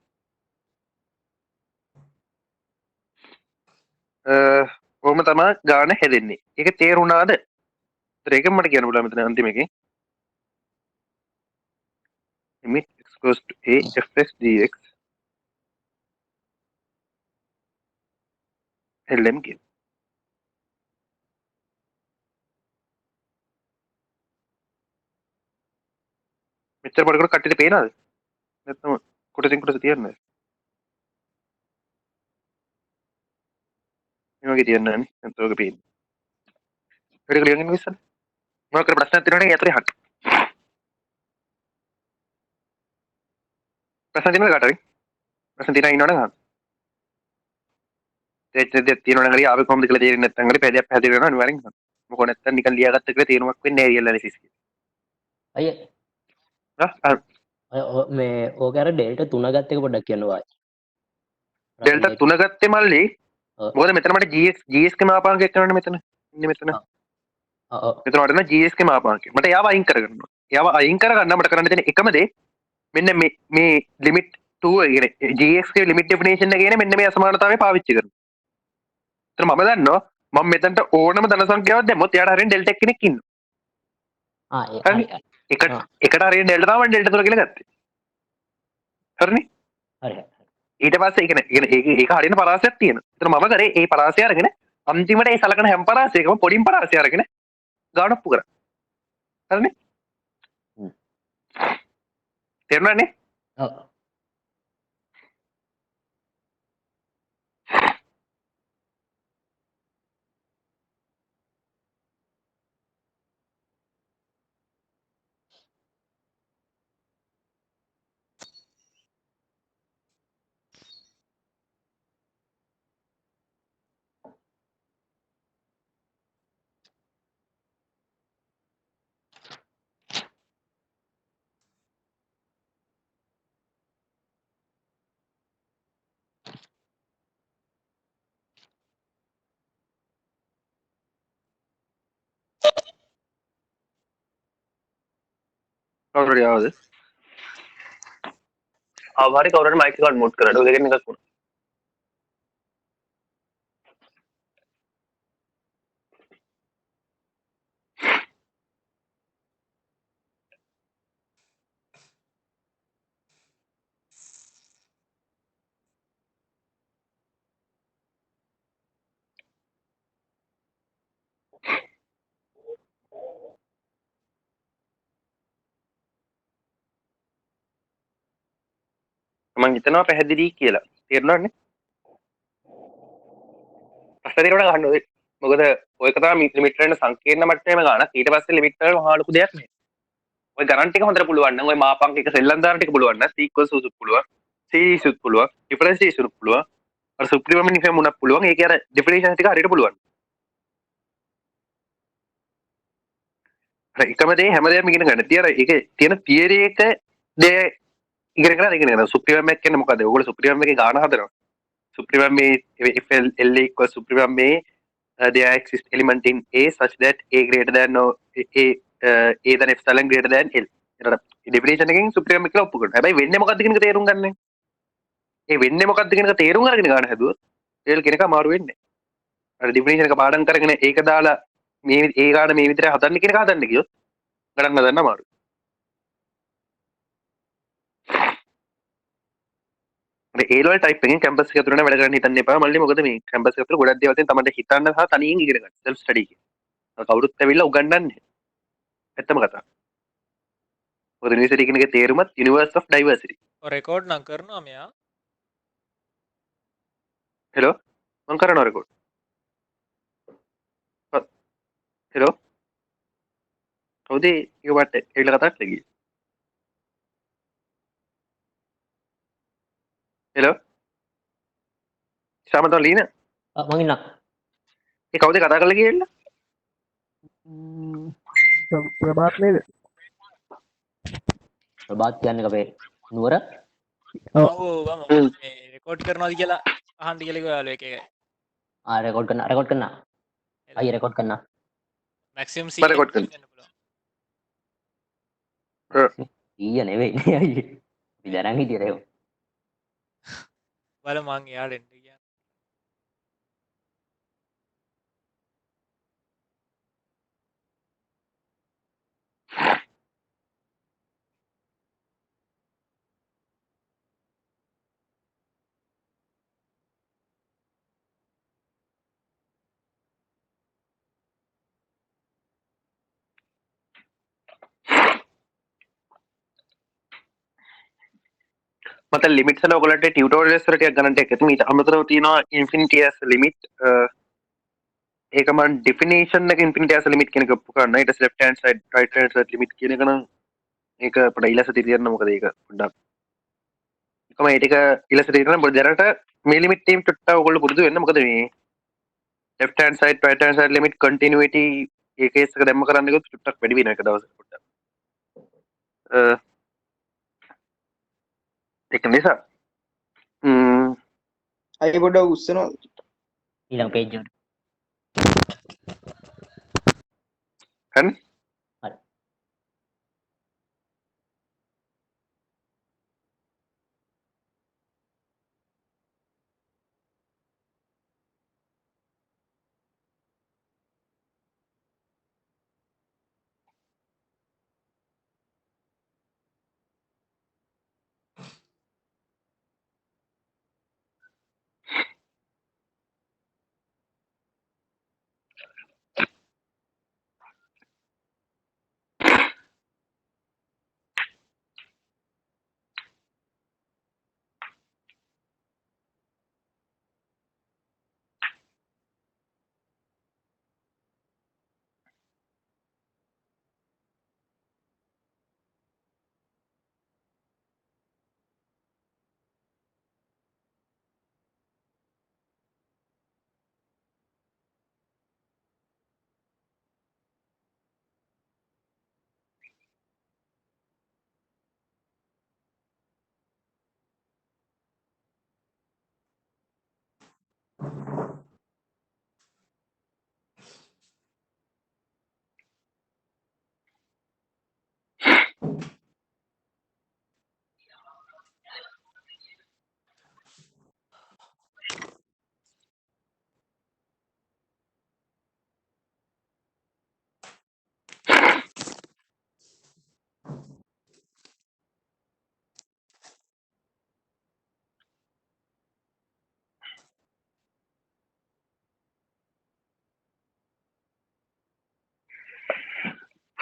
ඕම තමා ගාන හැදෙන්නේ ඒක තේරුණාද ඒක මට කියන්න පුළුවන් මෙතන අන්තිම එකේ limit x goes to a fx dx lm කියන මෙච්චර පොඩ කොට කට්ටියට පේනවද නැත්නම් කොටසින් කොටස තියන්නේ මේ වගේ තියන්නේ නැහැ නැත්නම් ඔක පේන්නේ වැඩි ලියන්න ඉන්න ඉස්සෙල්ලා මොකක් කර ප්‍රශ්නයක් තියෙනවනේ ඒ අතරේ අහන්න ප්‍රශ්න තියෙනවද කාට හරි ප්‍රශ්න තියෙනවා ඉන්නවනම් අහන්න දෙයක් තියෙනවනම් හරි ආවේ කොහොමද කියලා තේරෙන්නේ නැත්නම් හරි පැහැදිලියක් පැහැදිලි වෙනවා අනිවාර්යෙන් අහන්න මොකෝ නැත්නම් නිකන් ලියාගත්ත කියලා තේරුමක් වෙන්නේ නැහැ රියල් ඇනලිසිස් අයිය මේ ඕක අර ඩෙල්ටා 3 ගත්ත එක පොඩ්ඩක් කියන්න වායි ඩෙල්ටා 3 ගත්තේ මල්ලි මොකද මෙතන මට GS ගේ මාපාංකයක් කරන්න මෙතන ඉන්නේ මෙතන මෙතන වටන GS ගේ මාපාංකය මට යාව අයින් කරගන්න ඕනේ යාව අයින් කරගන්න මට කරන්න තියෙන එකම දේ මෙන්න මේ ලිමිට් 2 කියන්නේ GS ගේ ලිමිට් ඩෙෆිනිෂන් එක කියන්නේ මෙන්න මේ අසමානතාවය පාවිච්චි කරනවා එතන මම දන්නවා මම මෙතනට ඕනම ධන සංඛ්‍යාවක් දැම්මොත් එයාට හරියට ඩෙල්ටා කෙනෙක් ඉන්නවා හරි එකට හරියට ඩෙල්ටා තමයි ඩෙල්ටා 3 කියලා ගත්තේ හරිනේ හරි ඊට පස්සේ ඒක හරියන පරාසයක් තියෙනවා. එතන මම කරේ ඒ පරාසය අරගෙන අන්තිමට ඒ සලකන හැම පරාසයකම පොඩිම පරාසය අරගෙන ගාන ඔප්පු කරා. හරිනේ? තේරුණානේ? ඔව්. කවුරු හරි ආවද? ආවහරි කවුරු හරි මයික් එක අන්මියුට් කරලා ඔය දෙකෙන් එකක් වුණා. මං හිතනවා පැහැදිලි කියලා. තේරුණානේ? ප්‍රශ්න දෙකට ගන්න ඕනේ. මොකද ඔයක තමයි ලිමිට් වලට සංකීර්ණ මට්ටමේම ගන්න. ඊට පස්සේ ලිමිට් වල මහා ලොකු දෙයක් නෑ. ඔය ගණන් ටික හොඳට පුළුවන් නම් ඔය මාපංක එක සෙල්ලම් දාන ටික පුළුවන් නම් සීක්වන්ස් උත් පුළුවන්. සීරීස් උත් පුළුවන්. ඩිෆරන්ෂියේෂන් උත් පුළුවන්. අර සුප්‍රීම මිනිෆම් උනත් පුළුවන්. ඒකේ අර ඩිෆිනිෂන් ටික හරියට පුළුවන්. එකම දේ හැමදේම ඉගෙන ගන්න. තියර ඒකේ තියෙන තියරි එක දේ ඉගෙන ගන්න. සුප්‍රීම එක කියන්නේ මොකද? ඔයගොල්ලෝ සුප්‍රීම එකේ ගාන හදනවා. සුප්‍රීම මේ if L equals සුප්‍රීම මේ there exists element in A such that A greater than or A than epsilon greater than L. ඒකට definition එකෙන් සුප්‍රීම එක කියලා ඔප්පු කරනවා. හැබැයි වෙන්නේ මොකද්ද කියන එක තේරුම් ගන්න. ඒ වෙන්නේ මොකද්ද කියන එක තේරුම් අරගෙන ගන්න හැදුවොත් L කියන එක අමාරු වෙන්නේ. අර definition එක පාඩම් කරගෙන ඒක දාලා මේ ඒ ගාන මේ විදිහට හදන්න කියන එක හදන්න ගියොත් ගණන් හදන්න අමාරුයි. ඒ ලෙවල් ටයිප් එකෙන් කැම්පස් එක ඇතුළේ වැඩ කරන්න හිතන්න එපා මල්ලි. මොකද මේ කැම්පස් එක ඇතුළේ ගොඩක් දේවල් තියෙන තමයි හිතන්න සහ තනියෙන් ඉගෙන ගන්න. self study එක. කවුරුත් ඇවිල්ලා උගන්වන්නේ. ඇත්තම කතාව. මොකද යුනිවර්සිටි කියන එකේ තේරුමත් universe of diversity. රෙකෝඩ් නම් කරනවා මෙයා. හෙලෝ මම කරනවා රෙකෝඩ්. හෙලෝ කවුද ඒක වට ඒවිලා කතා කරලා ගියේ? හෙලෝ ශාමතෝ ලීන මං ඉන්නම්. ඒ කවුද කතා කරලා ගියේ? ප්‍රභාත් නේද? ප්‍රභාත් කියන්නේ අපේ නුවර. ඔව් මේ රෙකෝඩ් කරනවාද කියලා අහන්න කියලා කිව්වා එක එක. රෙකෝඩ් කරනවා. අයිය රෙකෝඩ් කරනවා. මැක්සිමම් මම රෙකෝඩ් කරනවා. ඊය නෙවෙයි නේ අයියේ. අපි දැනන් හිටියේ රේව. බල මං එයාට එන්න කියන්නේ. මත ලිමිට්ස් වල ඔයගොල්ලන්ට ටියුටෝරියල්ස් වල ටිකක් ගණන් ටිකක් ඊට අමතරව තියෙනවා ඉන්ෆිනිටි ඇස් ලිමිට්. ඒක මම ඩෙෆිනිෂන් එක ඉන්ෆිනිටි ඇස් ලිමිට් කියන එක ඔප්පු කරනවා. ඊට පස්සේ left hand side right hand side limit කියන එක නම් ඒක අපිට ඊළඟට තියන්න මොකද ඒක පොඩ්ඩක් එකම ඒ ටික ඊළඟට තියන්න මොකද දැනට මේ ලිමිට් ටීම් ටුට්ටා ඔයගොල්ලෝ පුරුදු වෙන්න. මොකද මේ left hand side right hand side limit continuity ඒ කේස් එක දැම්ම කරන්න ගියොත් ටුට්ටක් වැඩි වෙනවා එක දවසකට පොඩ්ඩක්. ඒක නිසා අය පොඩ්ඩක් උස්සනවා ඊළඟ page එකට. හරි හරි.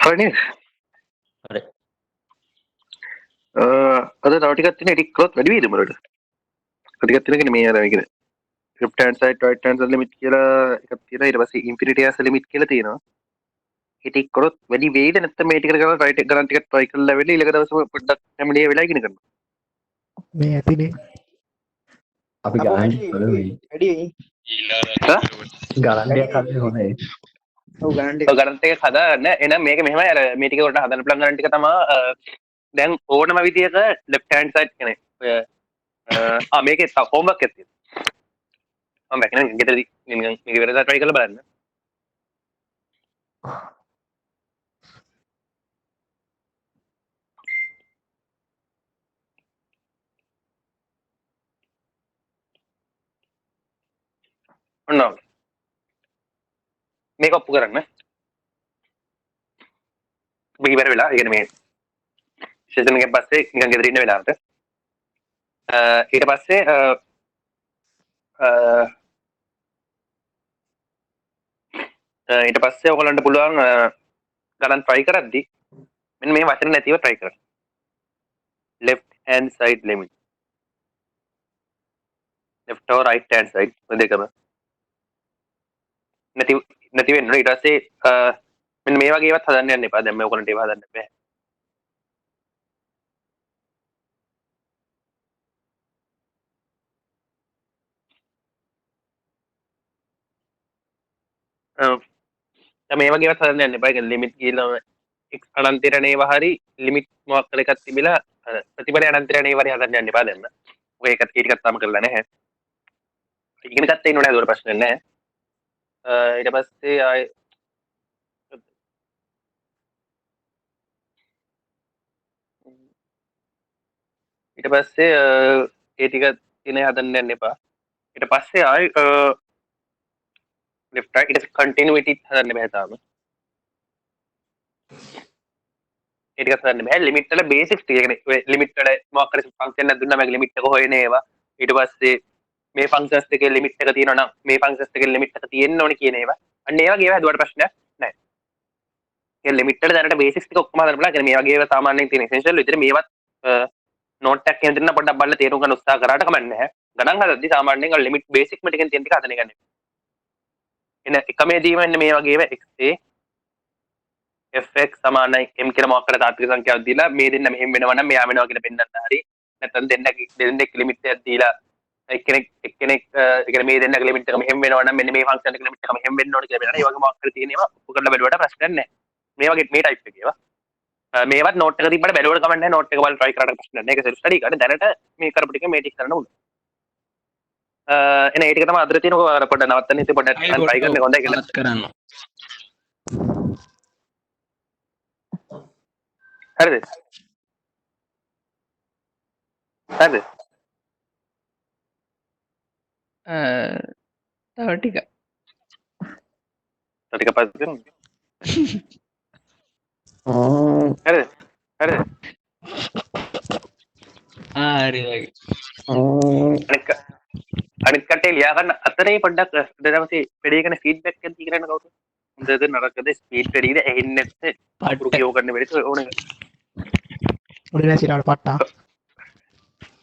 හරි නේද? හරි. අද තව ටිකක් තියෙන එඩිට් කරොත් වැඩි වෙයිද මොරට? ටිකක් තියෙනකනේ මේ අර මේකද left hand side right hand side limit කියලා එකක් තියෙනවා. ඊට පස්සේ infinity as limit කියලා තියෙනවා. එඩිට් කරොත් වැඩි වෙයිද නැත්නම් මේ ටිකට කරලා right ගණන් ටිකක් try කරලා වෙලී ඊළඟ දවසේ පොඩ්ඩක් හැමලිය වෙලා ඉගෙන ගන්න. මේ ඇතිනේ අපි ගණන් කරමු. වැඩි ගණන් දෙයක් හදන්න හොඳයි. ඔව් ගණන් ගණන් ටික හදාගන්න. එහෙනම් මේක මෙහෙමයි අර මේ ටික උඩට හදන්න පුළුවන් ගණන් ටික තමයි දැන් ඕනම විදියක left hand side කියන්නේ ඔය මේකේ තව homework එකක් තියෙනවා. මම බැකන ගෙදරදී නිකන් මේක වෙනදා try කරලා බලන්න. ඔන්න මේක ඔප්පු කරන්න. මේක ඉවර වෙලා. ඒ කියන්නේ මේ සෙෂන් එකෙන් පස්සේ නිකන් ගෙදර ඉන්න වෙලාවට ඊට පස්සේ ඔයගොල්ලන්ට පුළුවන් ගණන් try කරද්දි මෙන්න මේ වචන නැතිව try කරන්න. left hand side limit left or right hand side දෙකම නැති වෙන්න ඊට පස්සේ මෙන්න මේ වගේ ඒවත් හදන්න යන්න එපා. දැන් මේ ඔයගොල්ලන්ට ඒවා හදන්න බෑ. දැන් මේ වගේ ඒවත් හදන්න යන්න එපා. ඒ කියන්නේ ලිමිට් කියලා x අනන්තයනේව හරි ලිමිට් මොකක් කර එකක් තිබිලා ප්‍රතිඵල අනන්තයනේව හරි හදන්න යන්න එපා දැන්. ඔය එකත් ඊටකත් තාම කරලා නැහැ. ඉගෙන ගත්ත ඉන්නෝ නේද? ඒක ප්‍රශ්න නැහැ. ඊට පස්සේ ආයි ඊට පස්සේ ඒ ටික ඉනේ හදන්න යන්න එපා. ඊට පස්සේ ආයි left right ඊට continuity හදන්න බෑ තාම. ඒ ටික හදන්න බෑ. ලිමිට් වල බේසික්ස් ටික කියන්නේ ඔය ලිමිට් වල මොකක් හරි ෆන්ක්ෂන් එකක් දුන්නා මේක ලිමිට් එක හොයන ඒවා. ඊට පස්සේ මේ ෆන්ක්ෂන්ස් දෙකේ ලිමිට් එක තියෙනවා නම් මේ ෆන්ක්ෂන්ස් දෙකේ ලිමිට් එක තියෙන්න ඕනේ කියන ඒවා. අන්න ඒ වගේ ඒවා හදුවට ප්‍රශ්නයක් නැහැ. ඒ ලිමිට් වල දැනට බේසික්ස් ටික ඔක්කොම හදන්න බලන්න. මේ වගේ ඒවා සාමාන්‍යයෙන් තියෙන එසෙන්ෂල් විතර මේවත් නෝට් එකක් කියන දෙන්න පොඩ්ඩක් බලලා තේරුම් ගන්න උත්සාහ කරාට කමක් නැහැ. ගණන් හදද්දි සාමාන්‍යයෙන් අර ලිමිට් බේසික්ම ටිකෙන් තියෙන ටික හදන එක ගන්න. එන එකමේදීම මෙන්න මේ වගේ ඒවා xa fx සමානයි m කියලා මොකක් කර තාත්වික සංඛ්‍යාවක් දීලා මේ දෙන්න මෙහෙම වෙනවා නම් මෙයා වෙනවා කියලා පෙන්නන්න හරි. නැත්නම් දෙන්නෙක් ලිමිට් එකක් දීලා එක්කෙනෙක් ඒ කියන්නේ මේ දෙන්නගේ ලිමිට් එක මෙහෙම වෙනවා නම් මෙන්න මේ ෆන්ක්ෂන් එකේ ලිමිට් එක මෙහෙම වෙන්න ඕනේ කියලා බලන්න. ඒ වගේ මොකක් හරි තියෙන ඒවා ඔප්පු කරලා බලුවට ප්‍රශ්නයක් නැහැ. මේ වගේ මේ ටයිප් එකේ ඒවා. මේවත් නෝට් එක තිබ්බට බැලුවට කමක් නැහැ. නෝට් එක බලලා try කරාට ප්‍රශ්නයක් නැහැ. ඒක self study කරන්න දැනට මේ කරපු ටික මේ ටික කරන්න ඕනේ. එන ඒ ටික තමයි අතර තියෙන පොඩ්ඩක් නවත්තන්න ඉතින් පොඩ්ඩක් try කරන්න හොඳයි කියලා කරන්න. හරිද? හරිද? තව ටික ටික පස්සේ කරමු. හරිද? හරිද? හරි වගේ. අනිත් කටේ ලියා ගන්න අතරේ පොඩ්ඩක් දවසේ වැඩි කරන ෆීඩ්බැක් එකක් දී කරන්න කවුද? හොඳද නරකද ස්පීඩ් වැඩිද ඇහෙන්නේ නැත්නම් පටු කියව ගන්න වෙලෙත් ඕනේ. උඩ නැසිරාට පට්ටා